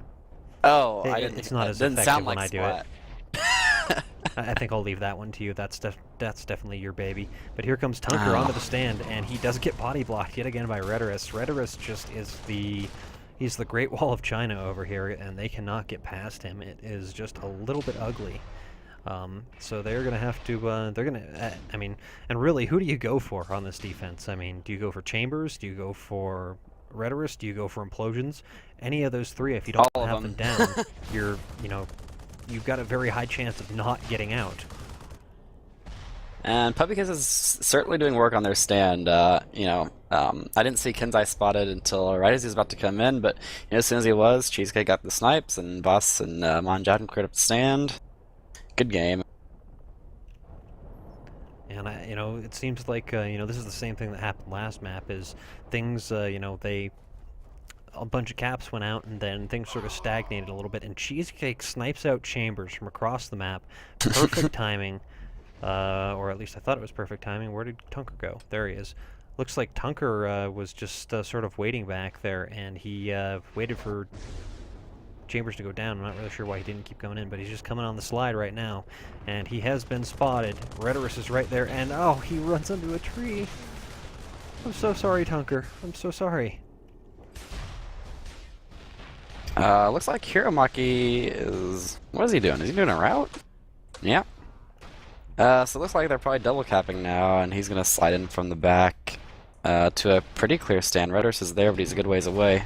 Oh, It- I didn't. it's not it as didn't effective sound when like I do splat. I think I'll leave that one to you. That's definitely your baby. But here comes Tunker onto the stand, and he does get body blocked yet again by Rhetorus. Rhetorus just is he's the Great Wall of China over here, and they cannot get past him. It is just a little bit ugly. So they're gonna have to. I mean, and really, who do you go for on this defense? I mean, do you go for Chambers? Do you go for Rhetorus? Do you go for Implosions? Any of those three, if you don't All of have them them. down, you've got a very high chance of not getting out. And Puppy Kiss is certainly doing work on their stand. I didn't see Kenzai spotted until right as he was about to come in, but as soon as he was, Cheesecake got the snipes, and Boss and Monjad cleared up the stand. Good game. And it seems like this is the same thing that happened last map. Is things a bunch of caps went out, and then things sort of stagnated a little bit. And Cheesecake snipes out Chambers from across the map. Perfect timing, or at least I thought it was perfect timing. Where did Tunker go? There he is. Looks like Tunker was just sort of waiting back there, and he waited for Chambers to go down. I'm not really sure why he didn't keep going in, but he's just coming on the slide right now, and he has been spotted. Rhetorus is right there, and oh, he runs into a tree. I'm so sorry, Tunker. I'm so sorry. Looks like Hiromaki is... What is he doing? Is he doing a route? Yeah. So it looks like they're probably double capping now, and he's gonna slide in from the back. to a pretty clear stand. Redderus is there, but he's a good ways away.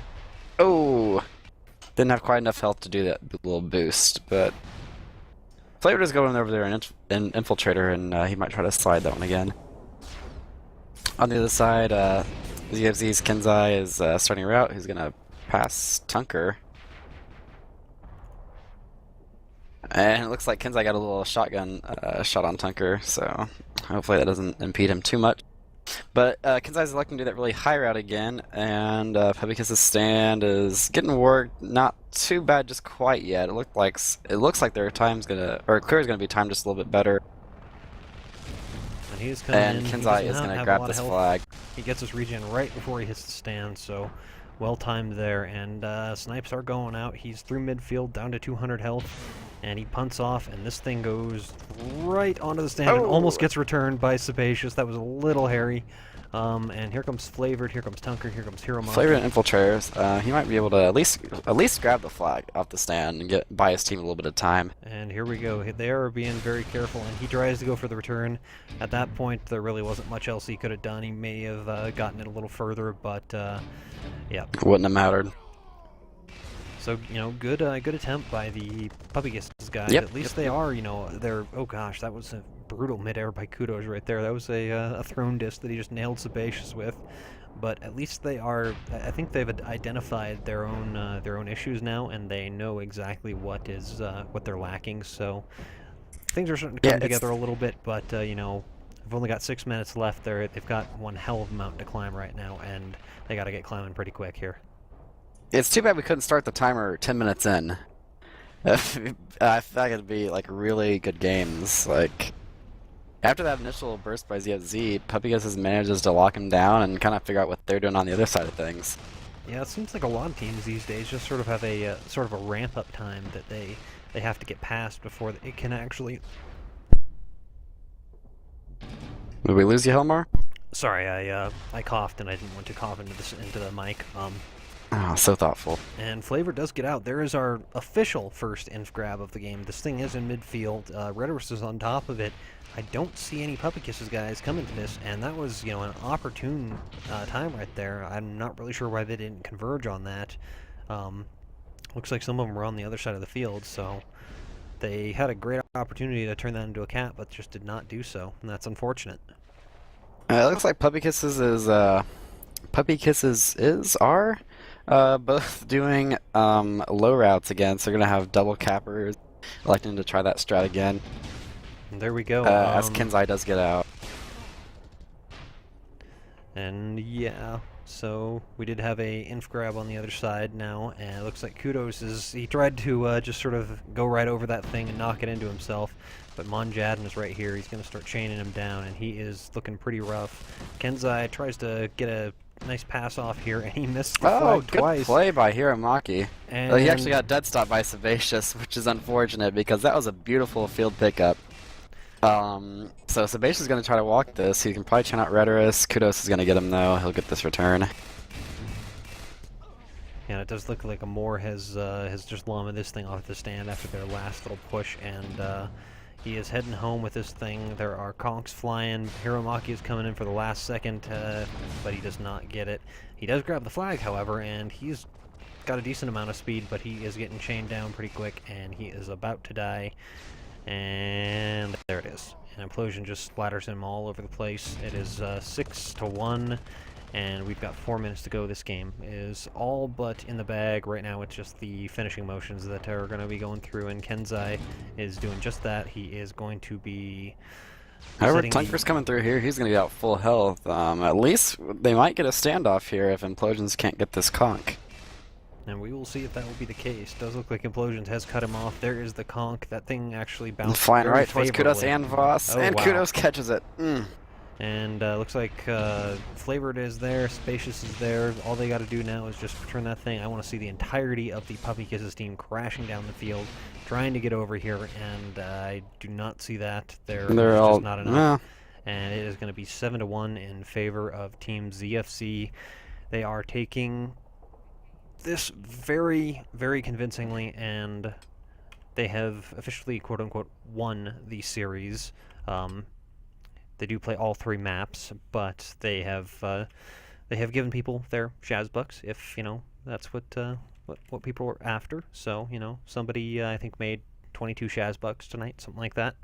Oh! Didn't have quite enough health to do that little boost, but Flavor does go in over there and Infiltrator, and he might try to slide that one again. On the other side, ZFZ's Kenzai is starting a route. He's going to pass Tunker. And it looks like Kenzai got a little shotgun shot on Tunker, so hopefully that doesn't impede him too much. But Kenzai's electing to do that really high route again, and Pebikiss's stand is getting worked. Not too bad just quite yet. It looks like their time's gonna, or Clear's gonna be timed just a little bit better. And he's coming in. And Kenzai is gonna grab this flag. He gets his regen right before he hits the stand, so well timed there. And snipes are going out. He's through midfield, down to 200 health. And he punts off, and this thing goes right onto the stand and almost gets returned by Sebaceous. That was a little hairy. And here comes Flavored, here comes Tunker, here comes Helemar. Flavored and Infiltrators. He might be able to at least grab the flag off the stand and buy his team a little bit of time. And here we go. They are being very careful, and he tries to go for the return. At that point, there really wasn't much else he could have done. He may have gotten it a little further, but yeah. Wouldn't have mattered. So, you know, good attempt by the Pebikiss's guys. Yep, At least they are, you know, they're... Oh gosh, that was a brutal mid-air by Kudos right there. That was a throne disc that he just nailed Sebaceous with. But at least they are... I think they've identified their own issues now, and they know exactly what they're lacking. So things are starting to come together a little bit, but, you know, we've only got 6 minutes left there. They've got one hell of a mountain to climb right now, and they got to get climbing pretty quick here. It's too bad we couldn't start the timer 10 minutes in. I feel like it'd be like really good games. Like after that initial burst by ZFZ, Pebikiss's manages to lock him down and kind of figure out what they're doing on the other side of things. Yeah, it seems like a lot of teams these days just sort of have a sort of a ramp-up time that they have to get past before it can actually. Did we lose you, Helemar? Sorry, I coughed and I didn't want to cough into the mic. Oh, so thoughtful. And Flavor does get out. There is our official first inf grab of the game. This thing is in midfield. Redderus is on top of it. I don't see any Pebikiss's guys coming to this, and that was, you know, an opportune time right there. I'm not really sure why they didn't converge on that. Looks like some of them were on the other side of the field, so they had a great opportunity to turn that into a cap, but just did not do so, and that's unfortunate. It looks like Pebikiss's are both doing low routes again, so they're gonna have double cappers, electing to try that strat again. And there we go. As Kenzai does get out. And yeah, so we did have a inf grab on the other side now, and it looks like Kudos he tried to just sort of go right over that thing and knock it into himself, but Monjadin is right here. He's going to start chaining him down, and he is looking pretty rough. Kenzai tries to get a nice pass off here, and he missed the flag twice. Good play by Hiramaki. And he actually got dead stopped by Sebaceous, which is unfortunate because that was a beautiful field pickup. So Sebaceous is going to try to walk this. He can probably chain out Redderus. Kudos is going to get him though. He'll get this return. Yeah, it does look like Amor has just llama this thing off the stand after their last little push, and he is heading home with this thing. There are conks flying. Hiramaki is coming in for the last second, but he does not get it. He does grab the flag, however, and he's got a decent amount of speed, but he is getting chained down pretty quick, and he is about to die. And there it is. An implosion just splatters him all over the place. It is 6-1, and we've got 4 minutes to go. This game is all but in the bag. Right now it's just the finishing motions that are going to be going through, and Kenzai is doing just that. He is going to be... However, Tunker's coming through here. He's going to be out full health. At least they might get a standoff here if Implosions can't get this conk. And we will see if that will be the case. Does look like Implosions has cut him off. There is the conk. That thing actually bounced flying right towards favorably. Kudos and Voss, and wow. Kudos catches it. And looks like Flavored is there, Spacious is there. All they got to do now is just return that thing. I want to see the entirety of the Pebikiss's team crashing down the field, trying to get over here, and I do not see that. There's just not enough. And it is going to be 7-1 in favor of Team ZFC. They are taking this very, very convincingly, and they have officially, quote-unquote, won the series. They do play all 3 maps, but they have given people their Shaz bucks if that's what people were after. So somebody I think made 22 Shaz bucks tonight, something like that.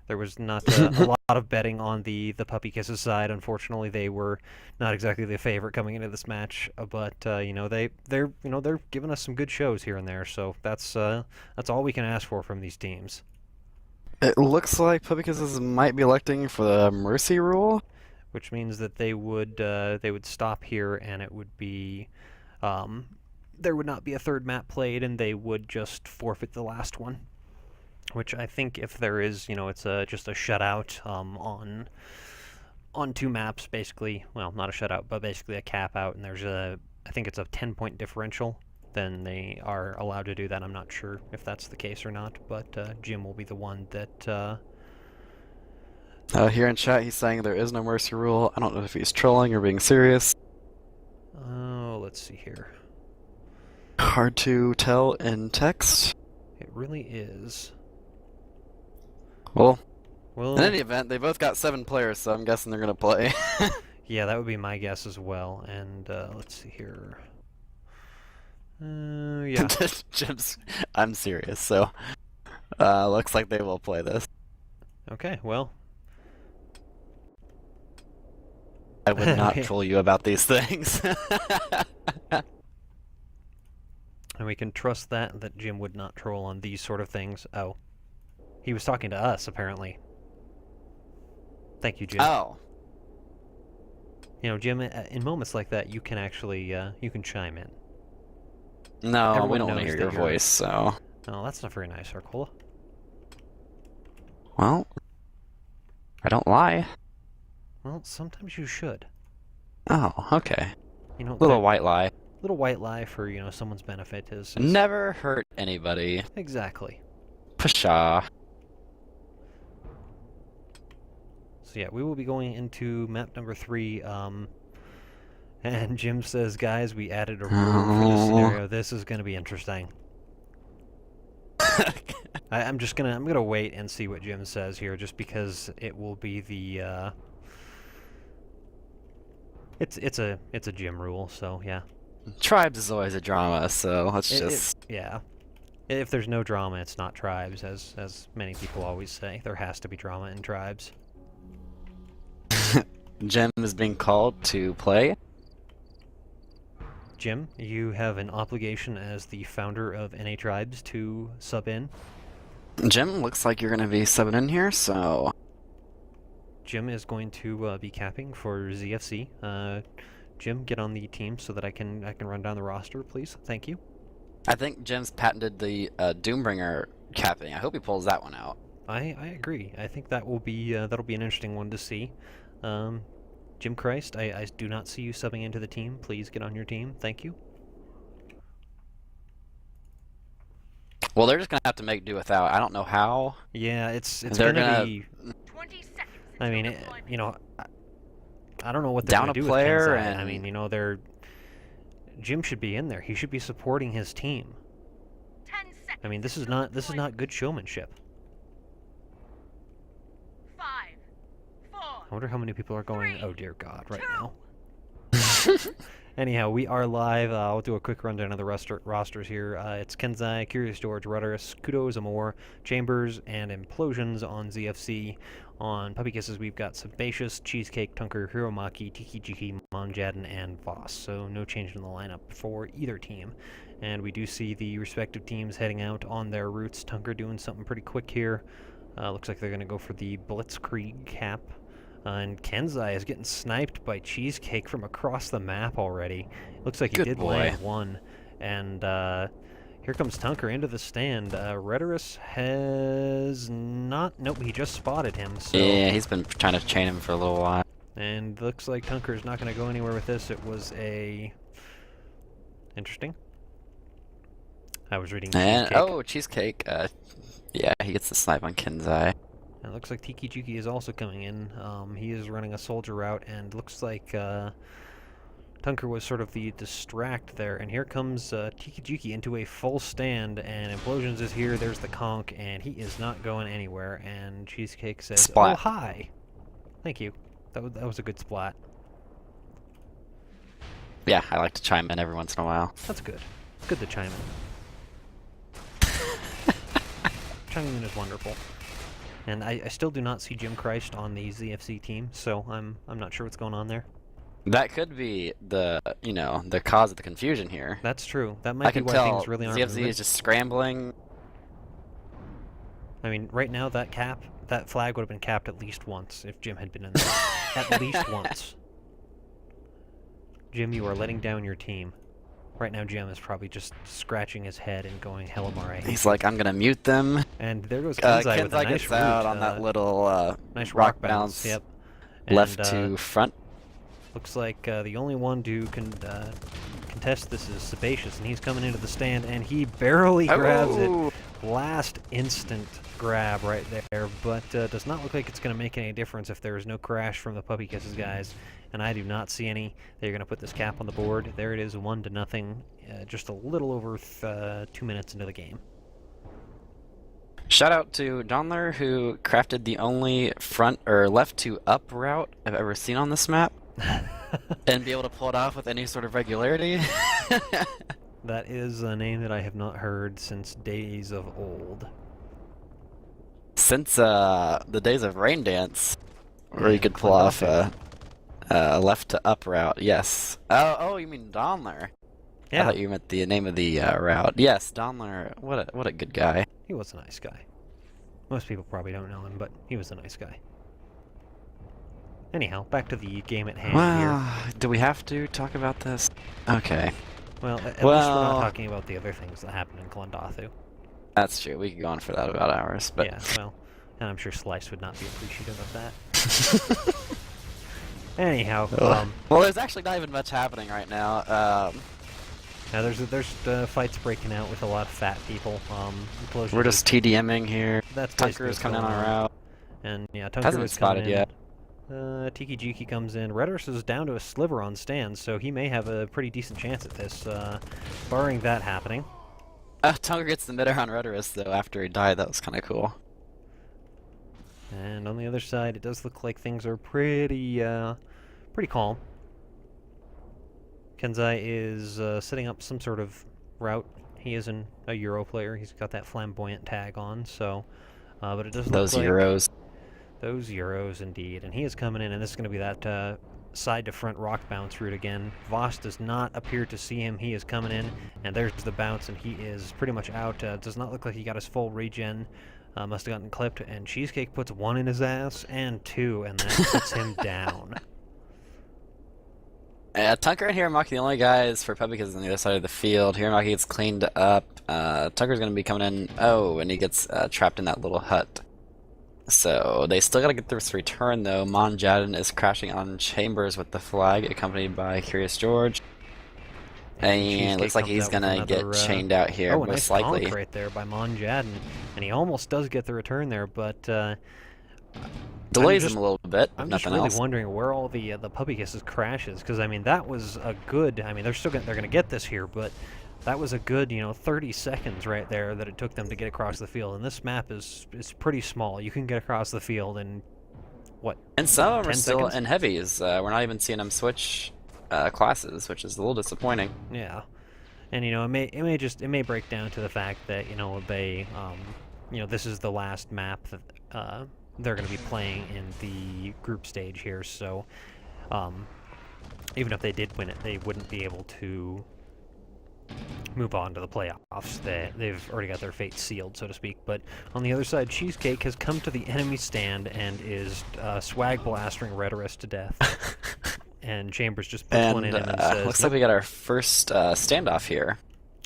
There was not a lot of betting on the Puppy Kisses side. Unfortunately, they were not exactly the favorite coming into this match. But they're giving us some good shows here and there. So that's all we can ask for from these teams. It looks like Puppy Kisses might be electing for the Mercy rule, which means that they would stop here, and it would be there would not be a 3rd map played, and they would just forfeit the last one. Which I think if there is, it's just a shutout on 2 maps, basically. Well, not a shutout, but basically a cap out, and there's I think it's a 10-point differential. Then they are allowed to do that. I'm not sure if that's the case or not, but Jim will be the one that. Here in chat, he's saying there is no mercy rule. I don't know if he's trolling or being serious. Oh, let's see here. Hard to tell in text. It really is. Well, in any event, they both got 7 players, so I'm guessing they're going to play. Yeah, that would be my guess as well. And let's see here. Yeah. I'm serious, so looks like they will play this. Okay, well. I would not troll you about these things. And we can trust that Jim would not troll on these sort of things. Oh. He was talking to us, apparently. Thank you, Jim. Oh. Jim, in moments like that, you can actually, you can chime in. No, Everyone we don't want to knows hear your that you're- voice, so... Oh, that's not very nice, Arcola. Well, I don't lie. Well, sometimes you should. Oh, okay. Little Little white lie. Little white lie for, someone's benefit is... Never hurt anybody. Exactly. Pshaw. So yeah, we will be going into map number 3, and Jim says, guys, we added a rule for this scenario. This is going to be interesting. I'm gonna wait and see what Jim says here, just because it will be the, it's a Jim rule, so yeah. Tribes is always a drama, so let's just... Yeah. If there's no drama, it's not Tribes, as many people always say. There has to be drama in Tribes. Jim is being called to play. Jim, you have an obligation as the founder of NA Tribes to sub in. Jim, looks like you're going to be subbing in here, so... Jim is going to be capping for ZFC. Jim, get on the team so that I can run down the roster, please. Thank you. I think Jim's patented the Doombringer capping. I hope he pulls that one out. I agree. I think that will be that'll be an interesting one to see. Jim Christ, I do not see you subbing into the team. Please get on your team. Thank you. Well, they're just gonna have to make do without. I don't know how. Yeah, it's They're gonna be. 20 seconds. I mean, until I don't know what they're Down gonna a do player with Kenzai. and- I mean, they're. Jim should be in there. He should be supporting his team. 10 seconds. I mean, this is until not deployment. good showmanship. 5, 4. I wonder how many people are going. 3, Oh dear God! Right 2. now. Anyhow, we are live. I'll do a quick rundown of the rosters here. It's Kenzai, Curious George, Rudderus, Kudos, Amor, Chambers, and Implosions on ZFC. On Puppy Kisses, we've got Sebaceous, Cheesecake, Tunker, Hiromaki, Tiki Jiki, Monjaden, and Voss. So no change in the lineup for either team. And we do see the respective teams heading out on their routes. Tunker doing something pretty quick here. Looks like they're going to go for the Blitzkrieg cap. And Kenzai is getting sniped by Cheesecake from across the map already. Looks like he Good did boy. land one. And here comes Tunker into the stand. Rhetorus has not... Nope, he just spotted him. So. Yeah, he's been trying to chain him for a little while. And looks like Tunker's not going to go anywhere with this. It was a... Interesting. I was reading And Cheesecake. oh, Cheesecake. Yeah, he gets the snipe on Kenzai. And it looks like Tiki Juki is also coming in. He is running a soldier route, and looks like Tunker was sort of the distract there. And here comes Tiki Juki into a full stand, and Implosions is here. There's the conch, and he is not going anywhere. And Cheesecake says, Splat. "Oh, hi." Thank you. That was a good splat. Yeah, I like to chime in every once in a while. That's good. It's good to chime in. Chiming in is wonderful. And I still do not see Jim Christ on the ZFC team, so I'm not sure what's going on there. That could be the the cause of the confusion here. That's true. That I might be can why tell things really aren't ZFZ moving. is just scrambling. I mean, right now that flag would have been capped at least once if Jim had been in there. At least once. Jim, you are letting down your team. Right now, Jim is probably just scratching his head and going, Helemar, I hate He's you." like, I'm gonna mute them. And there goes Kenzai with a Kenzai nice gets out root, on that little nice rock bounce. Yep. Left And, to front. looks like the only one to contest this is Sebaceous, and he's coming into the stand, and he barely grabs it. Oh! Last instant grab right there, but does not look like it's going to make any difference if there is no crash from the Puppy Kisses guys, and I do not see any. They're going to put this cap on the board. There it is, 1-0, just a little over 2 minutes into the game. Shout out to Donler, who crafted the only front or left to up route I've ever seen on this map, and be able to pull it off with any sort of regularity. That is a name that I have not heard since days of old. Since the days of Rain Dance, where you And could pull off Clendalfic. a left to up route. Yes. Oh, you mean Donler? I Yeah, thought you meant the name of the route. Yes, Donler. What a good guy. he was a nice guy. Most people probably don't know him, but he was a nice guy. Anyhow, back to the game at hand here. Well, do we have to talk about this? Okay, Well, at least we're not well- talking about the other things that happened in Clondathu. that's true. We could go on for that about hours, but Yeah, well, and I'm sure Slice would not be appreciative of that. Anyhow, well, there's actually not even much happening right now. now there's fights breaking out with a lot of fat people. Implosion We're just TDMing here. that's Tunker basically is coming in what's on going our route. And yeah, Tunker Hasn't been is coming spotted in. yet. Tiki Jiki comes in. Redderus is down to a sliver on stands, so he may have a pretty decent chance at this, barring that happening. Tunker gets the mid-air on Rhetorus, though, after he died. That was kind of cool. And on the other side, it does look like things are pretty calm. Kenzai is setting up some sort of route. He is a Euro player. He's got that flamboyant tag on, so... but it does look Those like... Euros. Those Euros, indeed. And he is coming in, and this is going to be that side-to-front rock bounce route again. Voss does not appear to see him. He is coming in, and there's the bounce, and he is pretty much out. Does not look like he got his full regen. Must have gotten clipped, and Cheesecake puts 1 in his ass, and 2, and that puts him down. Tunker and Hiramaki, the only guys for Publicans on the other side of the field. Hiramaki gets cleaned up. Tunker's going to be coming in. Oh, and he gets trapped in that little hut. So they still got to get this return, though. Mon Jadden is crashing on Chambers with the flag, accompanied by Curious George. And it Cheesecake looks like comes he's out with going to get another, chained out here, oh, a most nice likely. conk right there by Mon Jadden, and he almost does get the return there, but Delays just- him a little bit, if I'm just nothing really else. wondering where all the Puppy Kisses crashes, because I mean that was a good. I mean they're gonna get this here, but that was a good 30 seconds right there that it took them to get across the field. And this map is pretty small. You can get across the field in what? And some of them 10 are still seconds? in heavies. We're not even seeing them switch classes, which is a little disappointing. Yeah, and it may break down to the fact that they this is the last map that they're going to be playing in the group stage here. So even if they did win it, they wouldn't be able to move on to the playoffs. They've already got their fate sealed, so to speak. But on the other side, Cheesecake has come to the enemy stand and is swag blastering Rhetorus to death. And Chambers just puts one in him and says, looks like we got our first standoff here.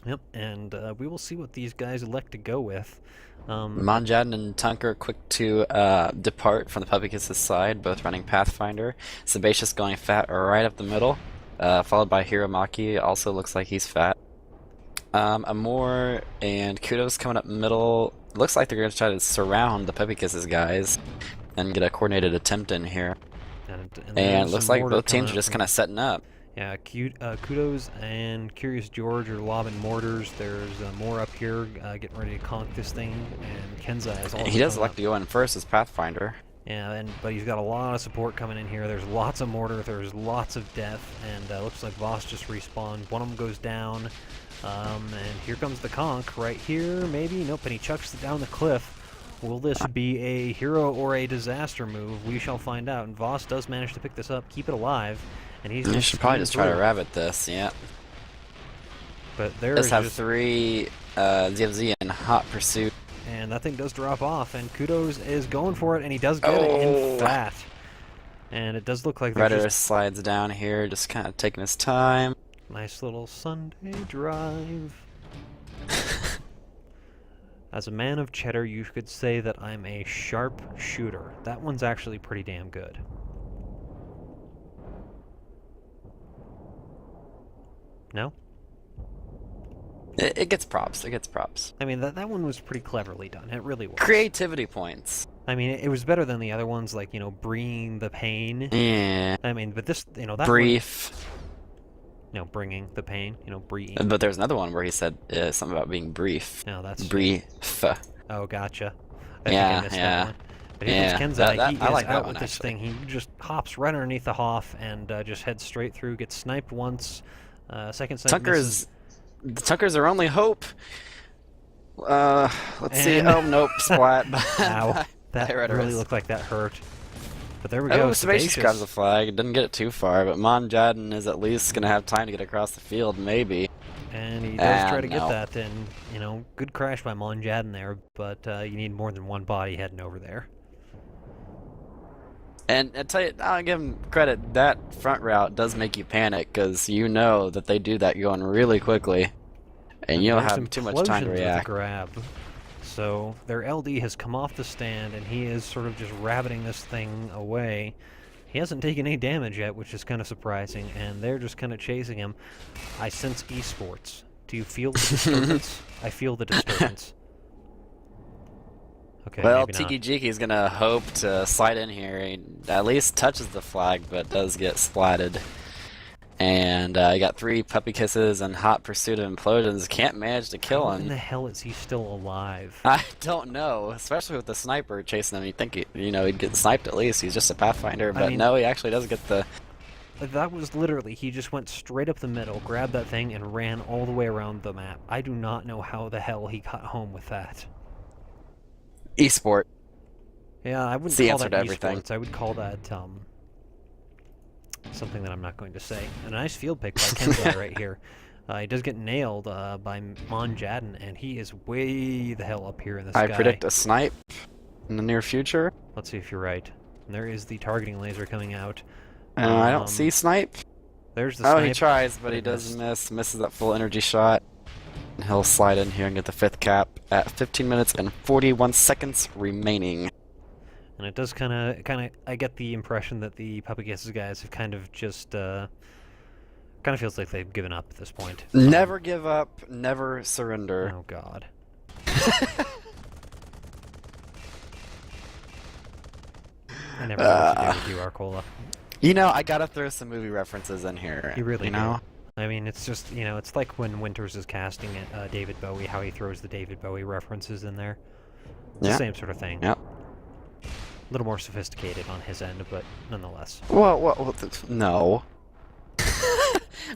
"Yep." And we will see what these guys elect to go with. Mon Jadden and Tunker quick to depart from the Puppy-Kisses side, both running Pathfinder. Sebaceous going fat right up the middle, followed by Hiramaki, also looks like he's fat. Amor and Kudos coming up middle. Looks like they're going to try to surround the Puppy-Kisses guys and get a coordinated attempt in here. And And there's it looks some like mortar both teams coming are up just from- kind of setting up. Yeah, Kudos and Curious George are lobbing mortars. There's more up here getting ready to conk this thing, and Kenzai is also He does coming like up. to go in first as Pathfinder. Yeah, but he's got a lot of support coming in here. There's lots of mortar, there's lots of death, and looks like Voss just respawned. One of them goes down, and here comes the conch right here, maybe? Nope, and he chucks it down the cliff. Will this be a hero or a disaster move? We shall find out. And Voss does manage to pick this up, keep it alive, and he's You just should probably just try to through. rabbit this, yeah. But there Does is have just, 3 ZFZ in hot pursuit. and that thing does drop off, and Kudos is going for it, and he does get it in Oh. fat. And it does look like there's Rhetorus just slides down here, just kind of taking his time. nice little Sunday drive. As a man of cheddar, you could say that I'm a sharp shooter. That one's actually pretty damn good. No? It gets props, it gets props. I mean, that one was pretty cleverly done. It really was. Creativity points. I mean, it was better than the other ones, like, you know, bringing the pain. Yeah. I mean, but this, you know, that Brief. one, you know, bringing the pain, you know, breathing. But there's another one where he said something about being brief. No, that's... Brief. Oh, gotcha. Yeah, I missed yeah. that one. But here Yeah, comes that- Kenzai. He I is like that out one, with this actually. thing. He just hops right underneath the Hoff and just heads straight through, gets sniped once. Second snipe misses. The Tucker's our only hope. Let's see. And- Oh, nope. Splat. Ow. That Hey, Rhetorus. really looked like that hurt. But there we go. Oh, Sebastius grabs the Sebastius. flag. Didn't get it too far, but Monjaden is at least going to have time to get across the field, maybe. And he does try And to get no. that, and, you know, good crash by Monjaden there, but you need more than one body heading over there. And I tell you, I'll give him credit. That front route does make you panic because you know that they do that going really quickly, and you don't There's have too much time to implosions with the react. grab. So their LD has come off the stand, and he is sort of just rabbiting this thing away. He hasn't taken any damage yet, which is kind of surprising, and they're just kind of chasing him. I sense esports. Do you feel the disturbance? I feel the disturbance. Okay, Well, maybe not. Tiki Jiki's gonna hope to slide in here. He at least touches the flag, but does get splatted. And he got 3 puppy kisses and hot pursuit of implosions. Can't manage to kill How in the him. hell is he still alive? I don't know, especially with the sniper chasing him. You'd think he'd get sniped at least. He's just a pathfinder, but mean- no, he actually does get the. Like, that was literally, he just went straight up the middle, grabbed that thing, and ran all the way around the map. I do not know how the hell he got home with that. Esport. Yeah, I wouldn't It's the call answer that to everything. esports. I would call that, something that I'm not going to say. A nice field pick by Kenzai right here. He does get nailed by Monjaden, and he is way the hell up here in the sky. I predict a snipe in the near future. Let's see if you're right. And there is the targeting laser coming out. I Um, don't see snipe. There's the Oh, snipe. he tries, but but he it does missed. misses that full energy shot. And he'll slide in here and get the 5th cap at 15 minutes and 41 seconds remaining. And it does kind of, I get the impression that the Puppy Kisses guys have kind of just, kind of feels like they've given up at this point. Never give up, never surrender. Oh, God. I never know what to do with you, Arcola. You know, I gotta throw some movie references in here. You really know? do. I mean, it's just, you know, it's like when Winters is casting David Bowie, how he throws the David Bowie references in there. It's Yeah. the same sort of thing. Yep. A little more sophisticated on his end, but nonetheless. No.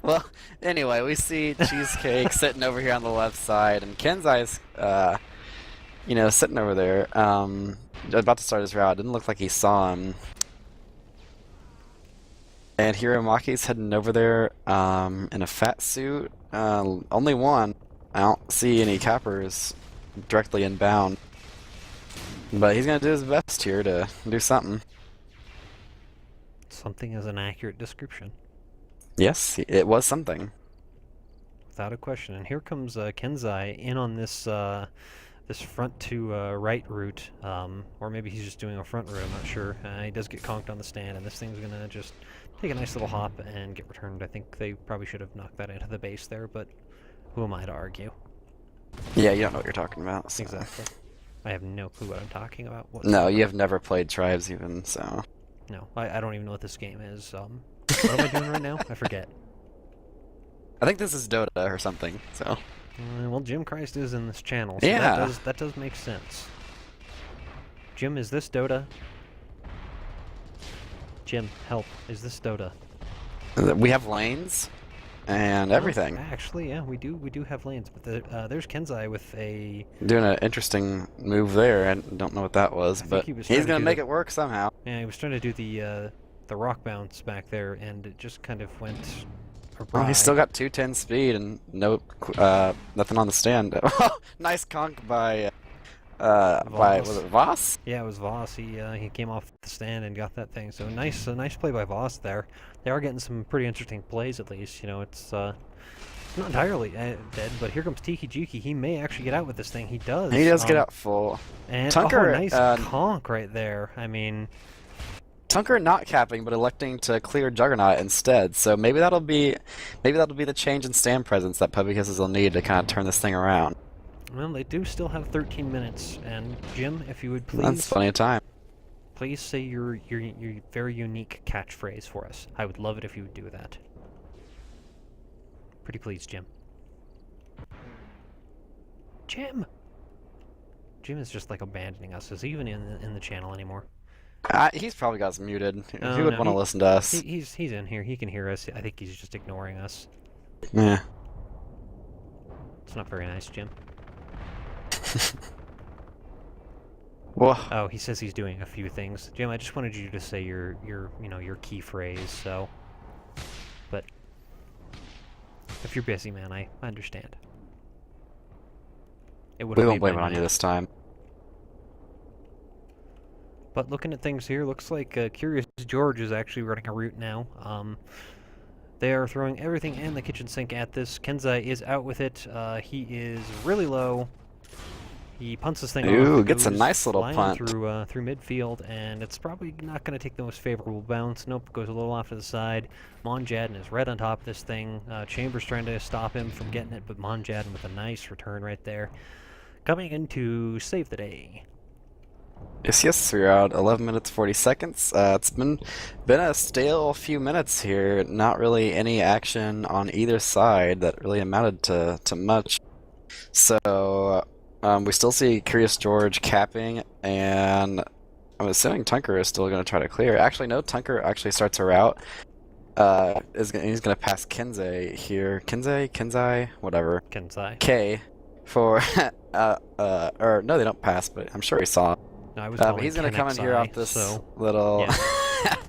Well, anyway, we see Cheesecake sitting over here on the left side, and Kenzai's, sitting over there, about to start his route. Didn't look like he saw him. And Hiromaki's heading over there, in a fat suit. Only one. I don't see any cappers directly inbound. But he's gonna do his best here to do something. Something is an accurate description. Yes, it was something. Without a question. And here comes Kenzai in on this this front to right route, or maybe he's just doing a front route, I'm not sure. He does get conked on the stand, and this thing's going to just take a nice little hop and get returned. I think they probably should have knocked that into the base there, but who am I to argue? Yeah, you don't know what you're talking about. So. Exactly. I have no clue what I'm talking about. No, you have never played Tribes even, so. No, I don't even know what this game is. What am I doing right now? I forget. I think this is Dota or something, so. Well, Jim Christ is in this channel, so Yeah. that does make sense. Jim, is this Dota? Jim, help. Is this Dota? We have lanes and everything. Actually, yeah, we do have lanes, but there's Kenzai with a... Doing an interesting move there. I don't know what that was, think but he was trying he's to gonna do make the- it work somehow. Yeah, he was trying to do the rock bounce back there, and it just kind of went awry. Oh, he's still got 210 speed and nothing on the stand. Nice conk by was it Voss? Yeah, it was Voss. He came off the stand and got that thing. So a nice play by Voss there. They are getting some pretty interesting plays at least. You know, it's not entirely dead, but here comes Tiki Juki. He may actually get out with this thing. He does. He does get out full. And Tunker, nice conk right there. I mean, Tunker not capping, but electing to clear Juggernaut instead. So maybe that'll be the change in stand presence that Puppy Kisses will need to kind of turn this thing around. well, they do still have 13 minutes. And Jim, if you would please, That's plenty of time. please say your very unique catchphrase for us. I would love it if you would do that. Pretty please, Jim. Jim is just like abandoning us. Is he even in the channel anymore? He's probably got us muted. Oh, He would no, want to listen to us. He's in here. He can hear us. I think he's just ignoring us. Yeah. It's not very nice, Jim. Well, Oh, he says he's doing a few things. Jim, I just wanted you to say your key phrase. So, but if you're busy, man, I understand. It would we won't blame it on you this time. But looking at things here, looks like Curious George is actually running a route now. They are throwing everything and the kitchen sink at this. Kenzai is out with it. He is really low. He punts this thing off. Ooh, It gets a goes nice little flying punt. through midfield, and it's probably not going to take the most favorable bounce. Nope, goes a little off to the side. Monjadin is right on top of this thing. Chambers trying to stop him from getting it, but Monjadin with a nice return right there. Coming in to save the day. Yes, we're out 11 minutes 40 seconds. It's been a stale few minutes here. Not really any action on either side that really amounted to much. So we still see Curious George capping, and I'm assuming Tunker is still going to try to clear. Actually, no, Tunker actually starts a route. He's going to pass Kenzai here. Kenzai, whatever. Kenzai. K for or no, they don't pass, but I'm sure he saw him. No, I was But he's gonna come in here off this little. Yeah.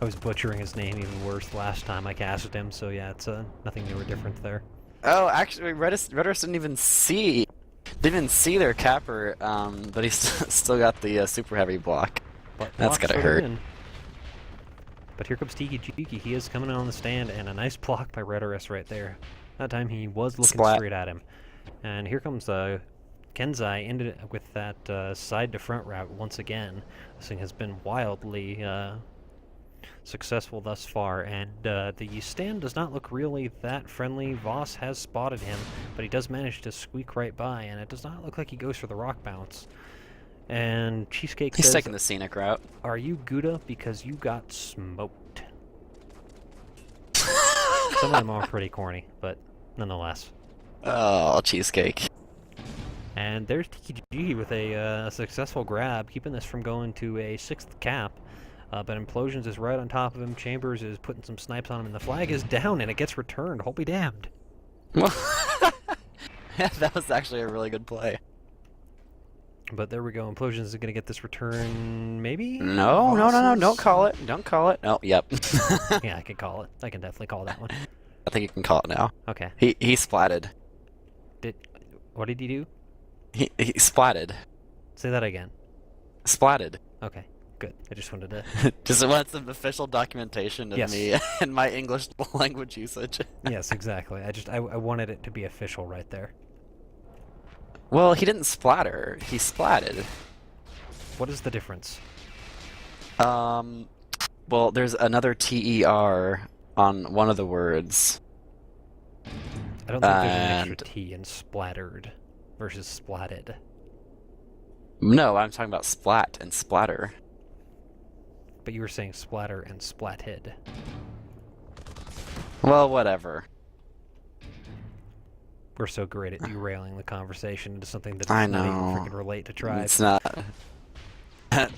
I was butchering his name even worse last time I casted him, so yeah, it's nothing new or different there. Oh, actually, Redis didn't even see their capper, but he's still got the super heavy block. But That's blocks gotta for the hurt. win. But here comes Tiki Jiki. He is coming on the stand, and a nice block by Redorus right there. That time he was looking Splat. straight at him. And here comes Kenzai ended it with that side to front route once again. This thing has been wildly successful thus far, and the stand does not look really that friendly. Voss has spotted him, but he does manage to squeak right by, and it does not look like he goes for the rock bounce. And Cheesecake He's says, taking the scenic route. "Are you Gouda because you got smoked?" Some of them are pretty corny, but nonetheless. Oh, cheesecake. And there's TKG with a successful grab, keeping this from going to a 6th cap. But Implosions is right on top of him. Chambers is putting some snipes on him, and the flag is down, and it gets returned. I'll be damned. That was actually a really good play. But there we go. Implosions is going to get this return, maybe? No, Voss's? don't call it. Don't call it. Oh, yep. Yeah, I can call it. I can definitely call that one. I think you can call it now. Okay. He splatted. What did he do? He splatted. Say that again. Splatted. Okay, good. I just wanted to... Just want some official documentation of Yes. me and my English language usage. Yes, exactly. I wanted it to be official right there. Well, he didn't splatter. He splatted. What is the difference? Well, there's another TER on one of the words. I don't think there's an And- extra T in splattered versus splatted. No, I'm talking about splat and splatter. But you were saying splatter and splatted. Well, whatever. We're so great at derailing the conversation into something that I does not even know. freaking relate to tribes. It's not.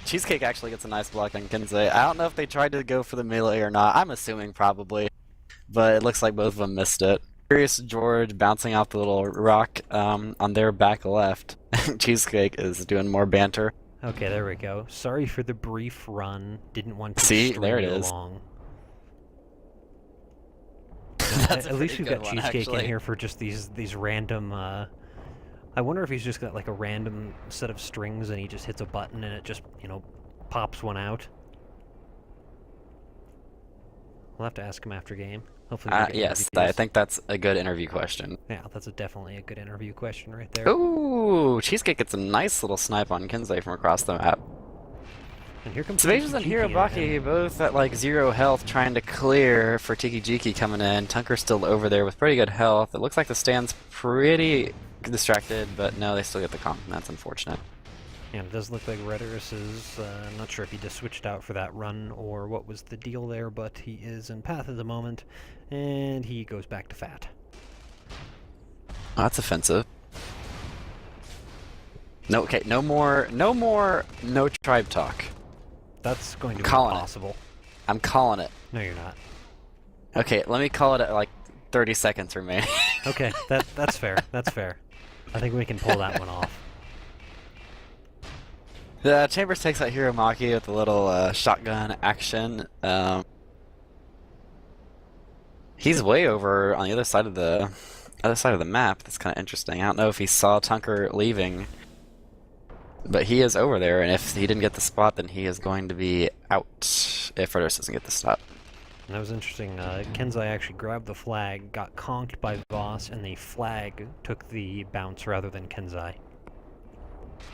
Cheesecake actually gets a nice block on Kensei. I don't know if they tried to go for the melee or not. I'm assuming probably, but it looks like both of them missed it. Curious George bouncing off the little rock on their back left. Cheesecake is doing more banter. Okay, there we go. Sorry for the brief run. Didn't want to See, string there it you is. along. That's At least we've got one, Cheesecake actually. in here for just these random. I wonder if he's just got like a random set of strings and he just hits a button and it just pops one out. We'll have to ask him after game. Hopefully. We get Yes, interviews. I think that's a good interview question. Yeah, that's definitely a good interview question right there. Ooh, Cheesecake gets a nice little snipe on Kensei from across the map. And here comes Sabages and Tiki Hirobaki both at like 0 health trying to clear for Tiki Jiki coming in. Tunker's still over there with pretty good health. It looks like the stand's pretty distracted, but no, they still get the comp, and that's unfortunate. And it does look like Rhetorus is, I'm not sure if he just switched out for that run or what was the deal there, but he is in path at the moment, and he goes back to fat. Oh, that's offensive. No, okay, no tribe talk. That's going to be Calling it. impossible. I'm calling it. No, you're not. Okay, let me call it at like 30 seconds remaining. Okay, that's fair. That's fair. I think we can pull that one off. Chambers takes out Hiromaki with a little shotgun action. He's way over on the other side of the map. That's kind of interesting. I don't know if he saw Tunker leaving, but he is over there. And if he didn't get the spot, then he is going to be out. If Rhetorus doesn't get the stop. And that was interesting. Kenzai actually grabbed the flag, got conked by Voss, and the flag took the bounce rather than Kenzai.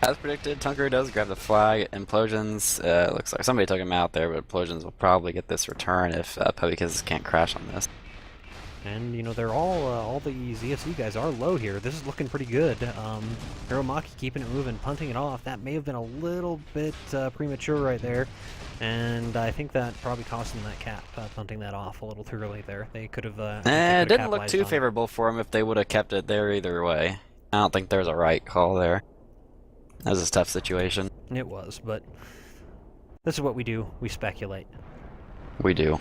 As predicted, Tunker does grab the flag. Implosions, looks like somebody took him out there, but Implosions will probably get this return if Pebikis can't crash on this. And, they're all the ZFC guys are low here. This is looking pretty good. Hiromaki keeping it moving, punting it off. That may have been a little bit premature right there. And I think that probably cost them that cap, punting that off a little too early there. They could have... It didn't look too favorable for him if they would have kept it there either way. I don't think there's a right call there. That was a tough situation. It was, but this is what we do. We speculate. We do.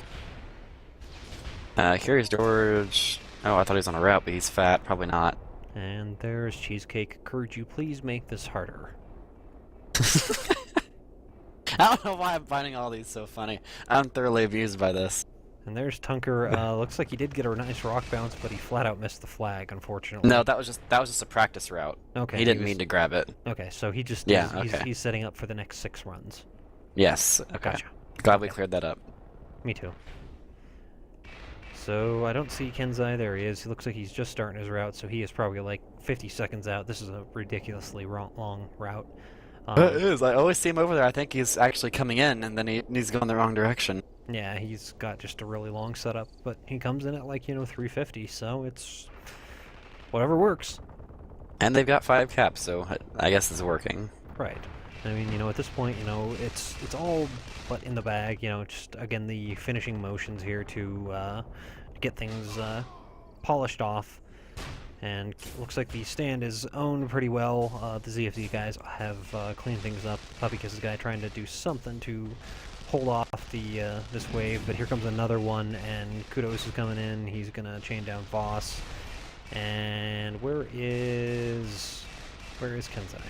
Curious George. Oh, I thought he was on a route, but he's fat. Probably not. And there's Cheesecake. Could you please make this harder? I don't know why I'm finding all these so funny. I'm thoroughly amused by this. And there's Tunker. Looks like he did get a nice rock bounce, but he flat out missed the flag, unfortunately. No, that was just a practice route. Okay. He didn't mean to grab it. Okay, so he just he's setting up for the next 6 runs. Yes. Okay. Gotcha. Glad we cleared that up. Me too. So I don't see Kenzai. There he is. He looks like he's just starting his route, so he is probably like 50 seconds out. This is a ridiculously long route. It is. I always see him over there. I think he's actually coming in, and then he's going the wrong direction. Yeah, he's got just a really long setup, but he comes in at like 350, so it's whatever works. And they've got 5 caps, so I guess it's working. Right. I mean, at this point, it's all but in the bag. Just again the finishing motions here to get things polished off. And looks like the stand is owned pretty well. The ZFZ guys have cleaned things up. Puppykiss's guy trying to do something to hold off the this wave, but here comes another one, and Kudos is coming in. He's gonna chain down Voss. And where is Kenzai?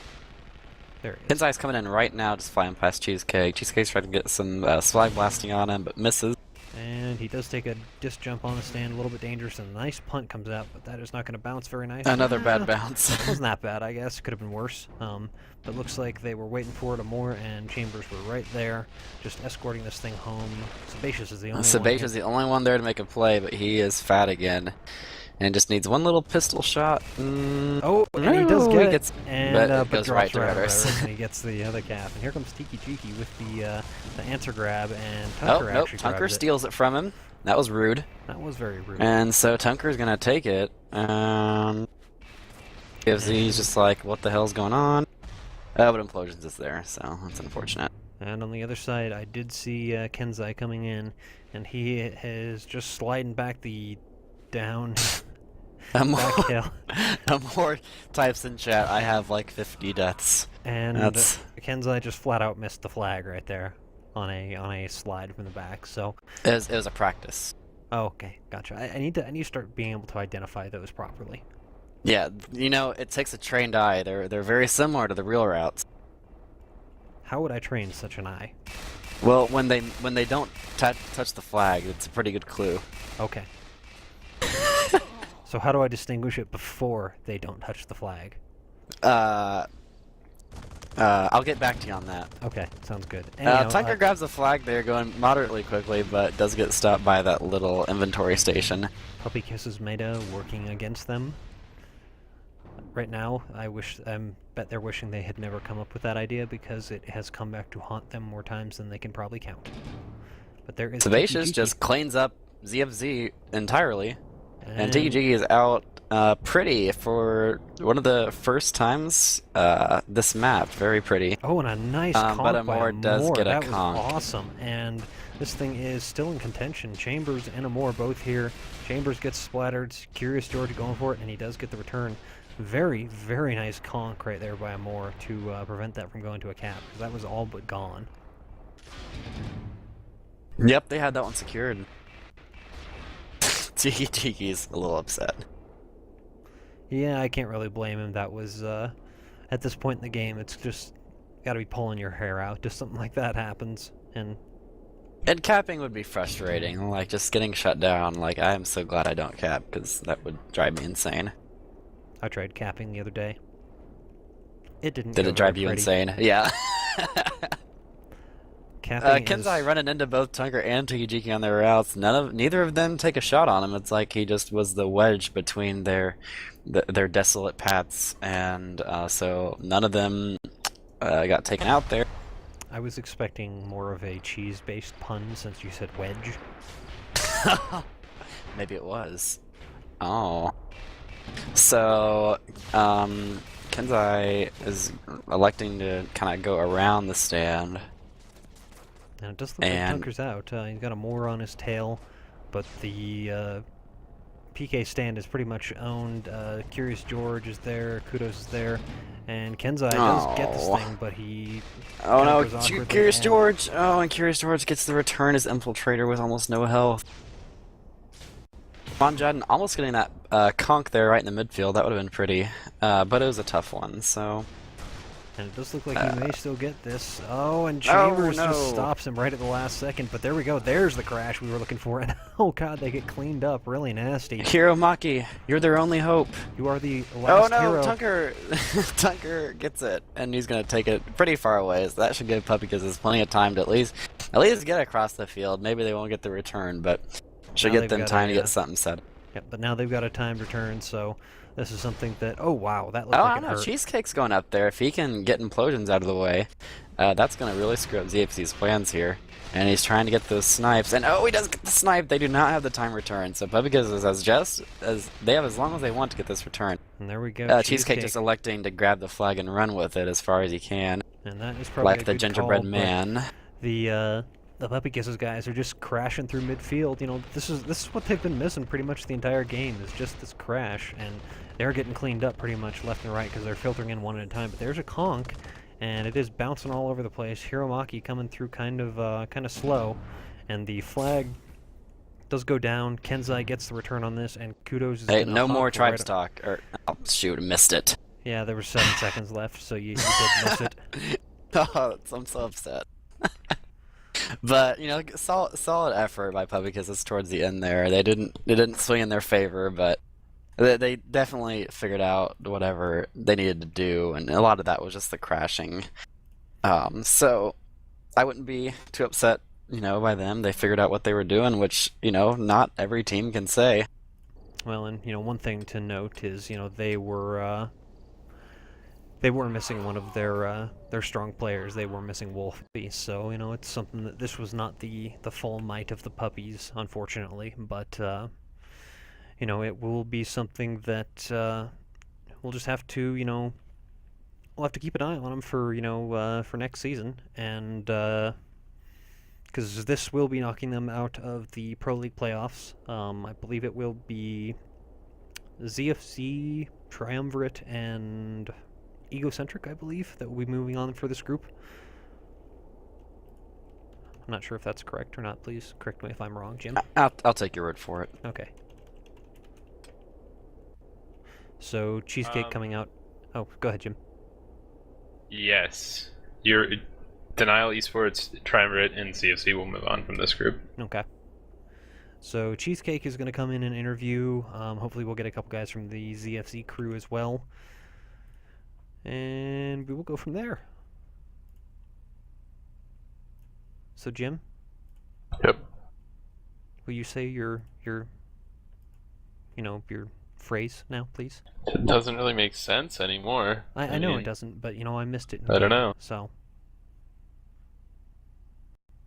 There he is. Kenzai's coming in right now, just flying past Cheesecake. Cheesecake's trying to get some slag blasting on him, but misses. And he does take a disc jump on the stand, a little bit dangerous, and a nice punt comes out, but that is not going to bounce very nice. Another bad bounce. Wasn't that bad, I guess. Could have been worse. But looks like they were waiting for it more, and Chambers were right there, just escorting this thing home. Sebaceous is the only one. Sebaceous is the only one there to make a play, but he is fat again. And just needs one little pistol shot. Oh, and he does get it. But it goes right to Rhetorus. And he gets the other cap. And here comes Tiki Jiki with the answer grab, and Oh, Tunker nope, actually Tunker grabs steals it from him. That was rude. That was very rude. And so Tunker's gonna take it. He's just like, what the hell's going on? Oh, but Implosions is there, so that's unfortunate. And on the other side, I did see Kenzai coming in, and he is just sliding back the down. back hill. More types in chat. I have like 50 deaths. And That's Kenzai just flat out missed the flag right there on a slide from the back. So, it was a practice. oh, okay, gotcha. I need to start being able to identify those properly. Yeah, you know, it takes a trained eye. They're very similar to the real routes. How would I train such an eye? Well, when they don't touch the flag, it's a pretty good clue. Okay. So how do I distinguish it before they don't touch the flag? I'll get back to you on that. Okay, sounds good. Anyhow, Tucker grabs the flag there, going moderately quickly, but does get stopped by that little inventory station. Puppy Kisses Meta working against them. Right now, I bet they're wishing they had never come up with that idea because it has come back to haunt them more times than they can probably count. But there is Sebaceous Tiki-Jiki. just cleans up ZFZ entirely, and Tiki is out pretty for one of the first times this map. Very pretty. Oh, and a nice conk but by Amor does Amor. get a That conk. was awesome. And this thing is still in contention. Chambers and Amor both here. Chambers gets splattered. Curious George going for it, and he does get the return. Very, very nice conk right there by Amor to prevent that from going to a cap, because that was all but gone. Yep, they had that one secured. Tiki's a little upset. Yeah, I can't really blame him. That was, at this point in the game, it's just gotta be pulling your hair out. Just something like that happens, and Capping would be frustrating, like just getting shut down. Like, I am so glad I don't cap, because that would drive me insane. I tried capping the other day. It didn't Did go it drive very you pretty. insane? Yeah. Capping Kenzai is... running into both Tunker and Tiki on their routes. Neither of them take a shot on him. It's like he just was the wedge between their desolate paths, and so none of them got taken out there. I was expecting more of a cheese-based pun since you said wedge. Maybe it was. Oh. So, Kenzai is electing to kind of go around the stand. And it does look like Tunker's out. He's got a Moor on his tail, but the PK stand is pretty much owned. Curious George is there, Kudos is there, and Kenzai does get this thing, but he... Oh no, counters awkwardly, Curious and- George! Oh, and Curious George gets the return as Infiltrator with almost no health. Von Jadden almost getting that conk there right in the midfield. That would have been pretty, but it was a tough one, so... And it does look like he may still get this. Oh, and Chambers no. just stops him right at the last second, but there we go. There's the crash we were looking for, and oh god, they get cleaned up really nasty. Hero Maki, you're their only hope. You are the Oh last no, hero. Tunker Tunker gets it, and he's gonna take it pretty far away. So that should give Puppy Kisses plenty of time to at least get across the field. Maybe they won't get the return, but should Now get they've them got time a, to get something set. Yep, but now they've got a timed return, so this is something that... Oh wow, that looked Oh, like I it don't know. hurt. Cheesecake's going up there. If he can get implosions out of the way, that's gonna really screw up ZFC's plans here. And he's trying to get those snipes, and oh, he does get the snipe. They do not have the time return, so Puppy Kisses has just as they have as long as they want to get this return. And there we go. Cheesecake just electing to grab the flag and run with it as far as he can, And that is probably like a the good gingerbread call, but man. The Puppy Kisses guys are just crashing through midfield. You know, this is what they've been missing pretty much the entire game, is just this crash, and they're getting cleaned up pretty much left and right because they're filtering in one at a time. But there's a conk, and it is bouncing all over the place. Hiromaki coming through kind of slow, and the flag does go down. Kenzai gets the return on this, and Kudos is Hey, gonna no more hop tribe right stock. Or oh, shoot, missed it. Yeah, there were 7 seconds left, so you did miss it. Oh, I'm so upset. But you know, solid effort by Puppy Kisses towards the end there. They didn't swing in their favor, but they definitely figured out whatever they needed to do, and a lot of that was just the crashing. So I wouldn't be too upset, you know, by them. They figured out what they were doing, which, you know, not every team can say. Well, and you know, one thing to note is, you know, they were missing one of their strong players. They were missing Wolfie, so you know, it's something that this was not the full might of the puppies, unfortunately. But you know, it will be something that we'll just have to, you know, we'll have to keep an eye on them for, you know, for next season, and because this will be knocking them out of the Pro League playoffs. I believe it will be ZFC, Triumvirate, and Egocentric, I believe, that will be moving on for this group. I'm not sure if that's correct or not. Please correct me if I'm wrong, Jim. I'll take your word for it. Okay. So Cheesecake coming out. Oh, go ahead, Jim. Yes. Your Denial Esports, Triumvirate, and CFC will move on from this group. Okay. So Cheesecake is going to come in and interview. Hopefully we'll get a couple guys from the ZFC crew as well. And we will go from there. So Jim? Yep. Will you say your phrase now, please? It doesn't really make sense anymore. I know mean, it doesn't, but I missed it. I don't know. So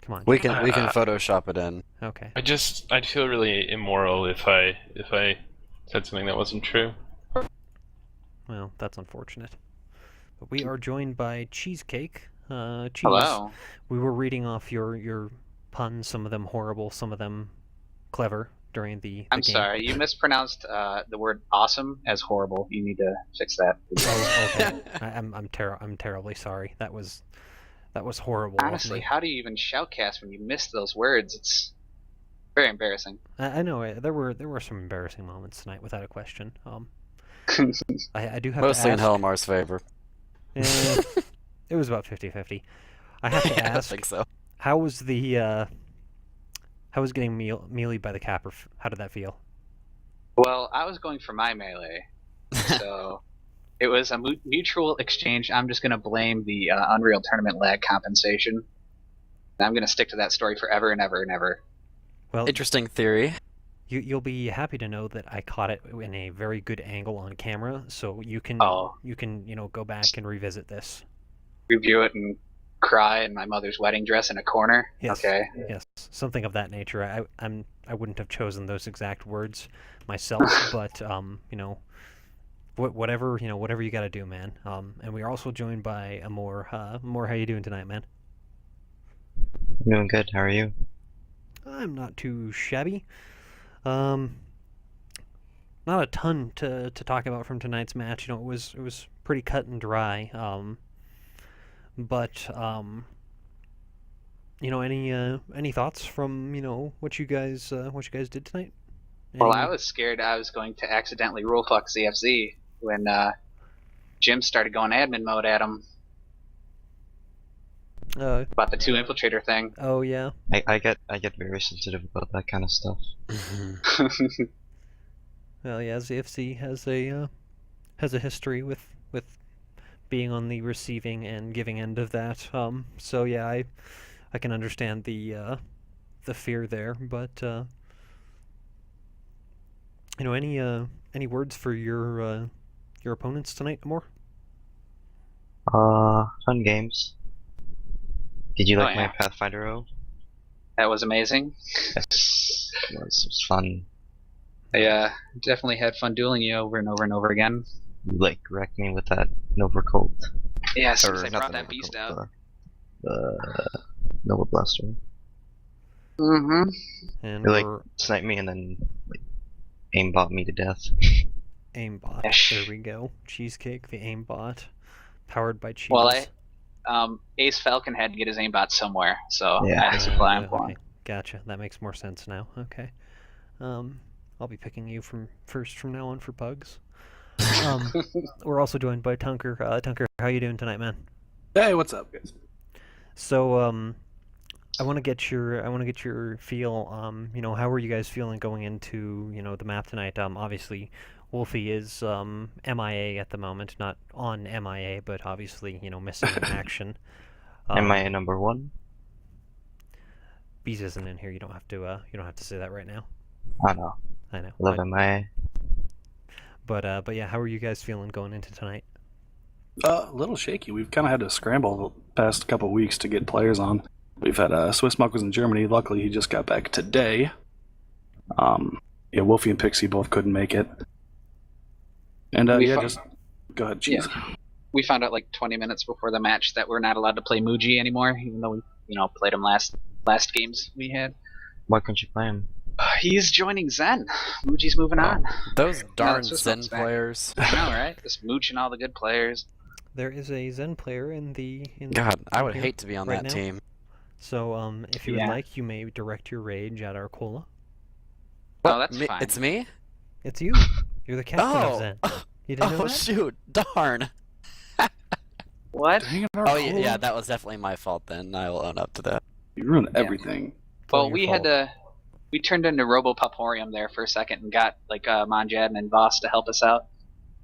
come on. We can Photoshop it in. Okay. I'd feel really immoral if I said something that wasn't true. Well, that's unfortunate. But we are joined by Cheesecake. Cheese. Hello. We were reading off your puns, some of them horrible, some of them clever during the I'm game. sorry, you mispronounced the word awesome as horrible. You need to fix that. Oh, okay. I'm terribly sorry. That was horrible. of Honestly, me. how do you even shoutcast when you miss those words? It's very embarrassing. I know there were some embarrassing moments tonight, without a question. I do have Mostly to in ask. Helemar's favor. It was about 50-50. I have to Yeah, I ask. think so. How was getting melee by the capper? How did that feel? Well, I was going for my melee, so it was a mutual exchange. I'm just going to blame the Unreal Tournament lag compensation. I'm going to stick to that story forever and ever and ever. Well, Interesting theory. you'll be happy to know that I caught it in a very good angle on camera, so you can go back and revisit this. Review it and cry in my mother's wedding dress in a corner. Yes. Okay. Yes, something of that nature. I wouldn't have chosen those exact words myself, but whatever you got to do, man. And we are also joined by Amor. Amor, how you doing tonight, man? Doing good. How are you? I'm not too shabby. Not a ton to talk about from tonight's match. It was pretty cut and dry. But any thoughts from what you guys did tonight? Well, Any- I was scared I was going to accidentally rule fuck CFZ when Jim started going admin mode at him about the 2 infiltrator thing. Oh yeah. I get very sensitive about that kind of stuff. Well, yeah. ZFC has a history with being on the receiving and giving end of that. So yeah, I can understand the fear there, but any words for your opponents tonight, Amor? Fun games. Did you Oh, like my yeah. Pathfinder O? That was amazing. Yes, it was fun. I definitely had fun dueling you over and over and over again. You wrecked me with that Nova Colt. Yeah, as soon Or as I not brought the that Nova beast Colt, out. the Nova Blaster. Mm-hmm. And You we're sniped me and then aimbot me to death. aimbot. Yes. There we go. Cheesecake, the aimbot, powered by cheese. Well, Ace Falcon had to get his aimbot somewhere, so Yeah. I had to supply him okay. one. Gotcha. That makes more sense now. Okay. I'll be picking you from now on for pugs. We're also joined by Tunker. Tunker, how you doing tonight, man? Hey, what's up, guys? So, I want to get your feel. How are you guys feeling going into the map tonight? Obviously, Wolfie is MIA at the moment, not on MIA, but obviously missing in action. MIA number 1? Bees isn't in here. You don't have to say that right now. I know. I know. Love MIA. But yeah, how are you guys feeling going into tonight? A little shaky. We've kind of had to scramble the past couple weeks to get players on. We've had Swiss Muck was in Germany. Luckily, he just got back today. Wolfie and Pixie both couldn't make it. And just go ahead, Cheese. We found out like 20 minutes before the match that we're not allowed to play Muji anymore, even though we played him last games we had. Why couldn't you play him? He's joining Zen. Muji's moving on. Those darn Swiss Zen Smoke's back. players. I know, right? Just mooching all the good players. There is a Zen player in the God, I would here hate to be on right that now. team. So if you would Yeah. like, you may direct your rage at Arcola. Oh, that's me, fine. It's me? It's you. You're the captain of Oh! Zen. You didn't know Oh, that? shoot. Darn. What? Dang it, Oh, yeah, Arcola. yeah, that was definitely my fault then. I will own up to that. You ruined Yeah. everything. Well, your we had fault. to. We turned into Robopoporium there for a second and got like Monjad and Voss to help us out,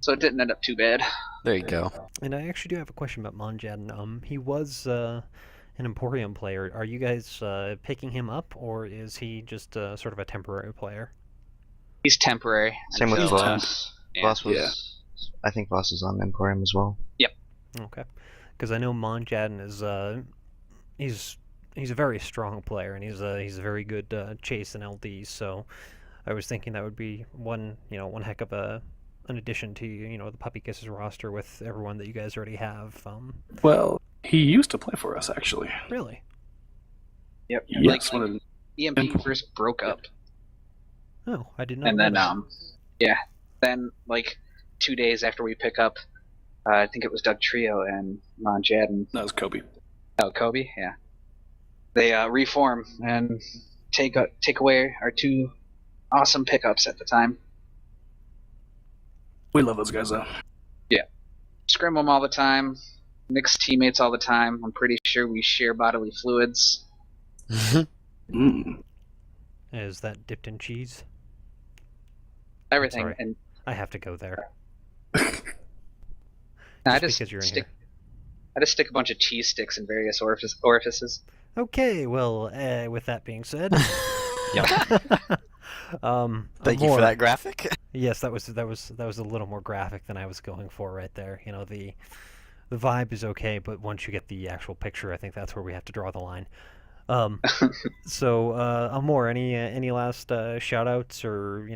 so it didn't end up too bad. There you go. And I actually do have a question about Monjad. He was an Emporium player. Are you guys picking him up, or is he just sort of a temporary player? He's temporary. Same with until, Voss. yeah. Voss was. Yeah. I think Voss is on Emporium as well. Okay, because I know Monjad is he's a very strong player, and he's a very good chase in LDs. So I was thinking that would be one heck of an addition to the Puppy Kisses roster with everyone that you guys already have. Well, he used to play for us, actually. Really? Yep. Yes, Like, when EMP first broke up, Oh, I did not and know then that. then like 2 days after we pick up, I think it was Doug Trio and Monjad and that was Kobe. Kobe. Yeah. They reform and take away our two awesome pickups at the time. We love those guys, though. Scrim them all the time, mix teammates all the time. I'm pretty sure we share bodily fluids. Mm. Is that dipped in cheese? Everything. Sorry. And I have to go there. I Just just because you're in stick. here. I just stick a bunch of cheese sticks in various orifices. Okay, well, with that being said, Thank you for that graphic. Yes, that was a little more graphic than I was going for right there. The vibe is okay, but once you get the actual picture, I think that's where we have to draw the line. So, Amor, any last shout outs or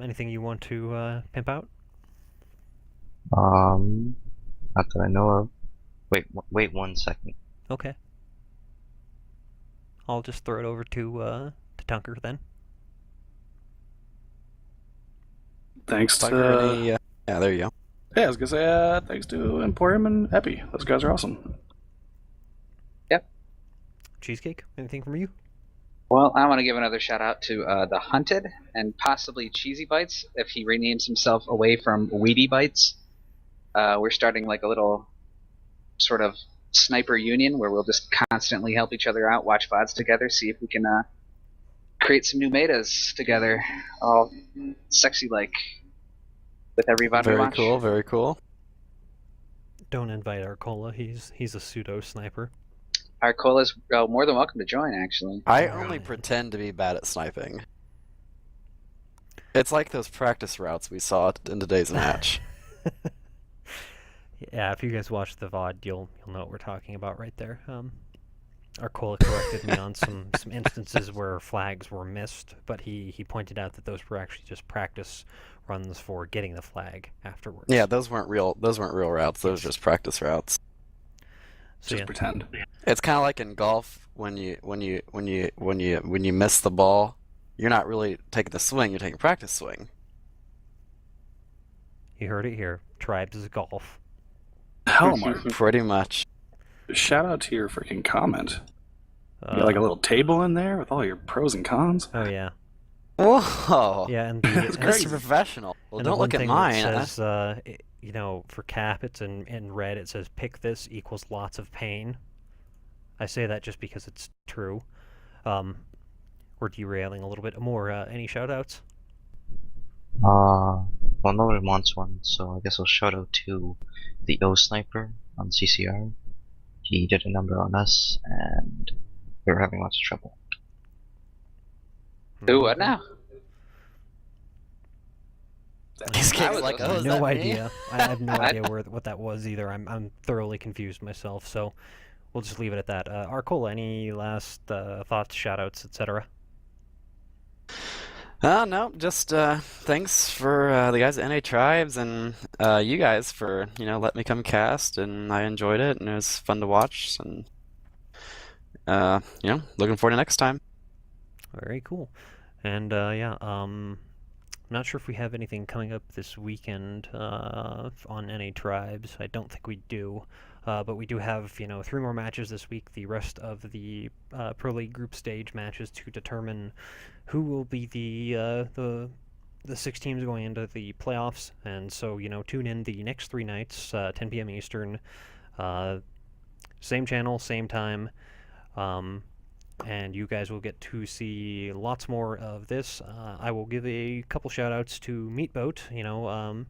anything you want to pimp out? Not that I know of. Wait 1 second. Okay. I'll just throw it over to Tunker then. Thanks to. Yeah, there you go. Yeah, I was gonna say thanks to Emporium and Epi. Those guys are awesome. Cheesecake, anything from you? Well, I want to give another shout out to the Hunted and possibly Cheesy Bites if he renames himself away from Weedy Bites. We're starting like a little sort of sniper union where we'll just constantly help each other out, watch VODs together, see if we can create some new metas together, all sexy like with every VOD we Very watch. cool, very cool. Don't invite Arcola. He's a pseudo sniper. Arcola's more than welcome to join, actually. I only pretend to be bad at sniping. It's like those practice routes we saw in today's match. Yeah, if you guys watch the VOD, you'll know what we're talking about right there. Arcola corrected me on some instances where flags were missed, but he pointed out that those were actually just practice runs for getting the flag afterwards. Yeah, those weren't real routes. Those were just practice routes. So Just yeah, pretend. It's kind of like in golf when you miss the ball, you're not really taking the swing, you're taking a practice swing. you heard it here. Tribes is golf. Helemar, Pretty much. shout out to your freaking comment. You got like a little table in there with all your pros and cons. Oh yeah, Whoa! yeah, and the Mr. Professional. Well, and the don't one look at thing mine. that says, for cap, it's in red. It says pick this equals lots of pain. I say that just because it's true. We're derailing a little bit more. Any shout outs? Well, nobody wants one, so I guess I'll shout out to the O Sniper on CCR. He did a number on us, and we were having lots of trouble. Who, what now? These I kids was like, listening. oh, is no that me? idea. I have no idea what that was either. I'm thoroughly confused myself. So we'll just leave it at that. Arcola, any last thoughts, shout outs, etc.? No, just thanks for the guys at NA Tribes and you guys for letting me come cast, and I enjoyed it and it was fun to watch, and looking forward to next time. Very cool. And yeah, I'm not sure if we have anything coming up this weekend on NA Tribes. I don't think we do. But we do have, 3 more matches this week. The rest of the Pro League group stage matches to determine who will be the 6 teams going into the playoffs. And so, tune in the next 3 nights, 10 p.m. Eastern, same channel, same time. And you guys will get to see lots more of this. I will give a couple shout-outs to Meatboat,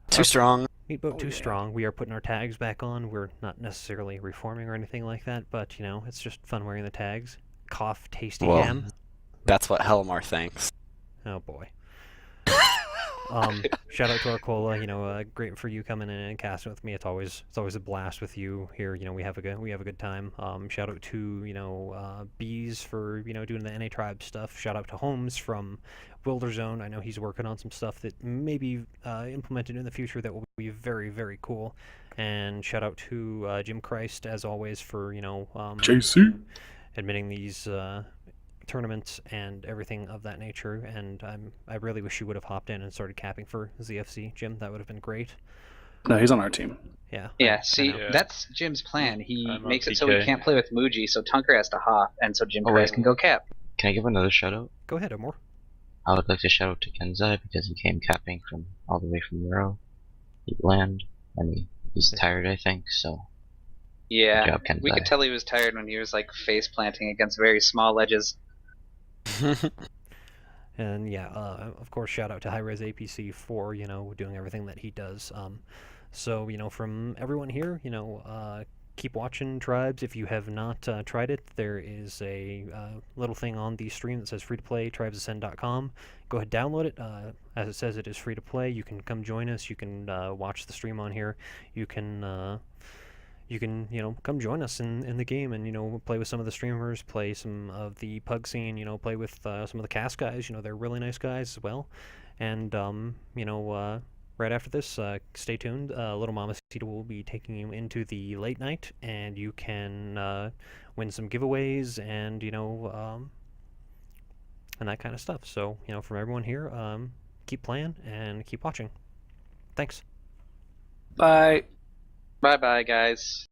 Too strong. Meatboat Too Strong. We are putting our tags back on. We're not necessarily reforming or anything like that, but, it's just fun wearing the tags. Cough Tasty Well, Ham. That's what Helemar thinks. Oh, boy. Shout out to Arcola, great for you coming in and casting with me. It's always a blast with you here. We have a good time. Shout out to Bees for doing the NA Tribe stuff. Shout out to Holmes from Wilderzone. I know he's working on some stuff that may be implemented in the future that will be very, very cool. And shout out to Jim Christ as always for JC. admitting these tournaments and everything of that nature, and I really wish you would have hopped in and started capping for ZFC, Jim. That would have been great. No, he's on our team. Yeah. Yeah, see, know. that's Jim's plan. He I'm on makes it so he PK. can't play with Muji, so Tunker has to hop, and so Jim Oh, Christ wait. can go cap. Can I give another shout out? Go ahead, Omar. I would like to shout out to Kenzai because he came capping from all the way from Euro. He land, and he's tired, I think, so Yeah, good job, Kenzai. we could tell he was tired when he was like face planting against very small ledges. And yeah, of course, shout out to High-Res APC for, doing everything that he does. So, from everyone here, keep watching Tribes. If you have not tried it, there is a little thing on the stream that says free to play, tribesascend.com. Go ahead, download it. As it says, it is free to play. You can come join us. You can watch the stream on here. You can come join us in the game and, play with some of the streamers, play some of the pug scene, play with some of the cast guys. They're really nice guys as well. And, right after this, stay tuned. Little Mama Cita will be taking you into the late night, and you can win some giveaways and, and that kind of stuff. So, from everyone here, keep playing and keep watching. Thanks. Bye. Bye bye, guys.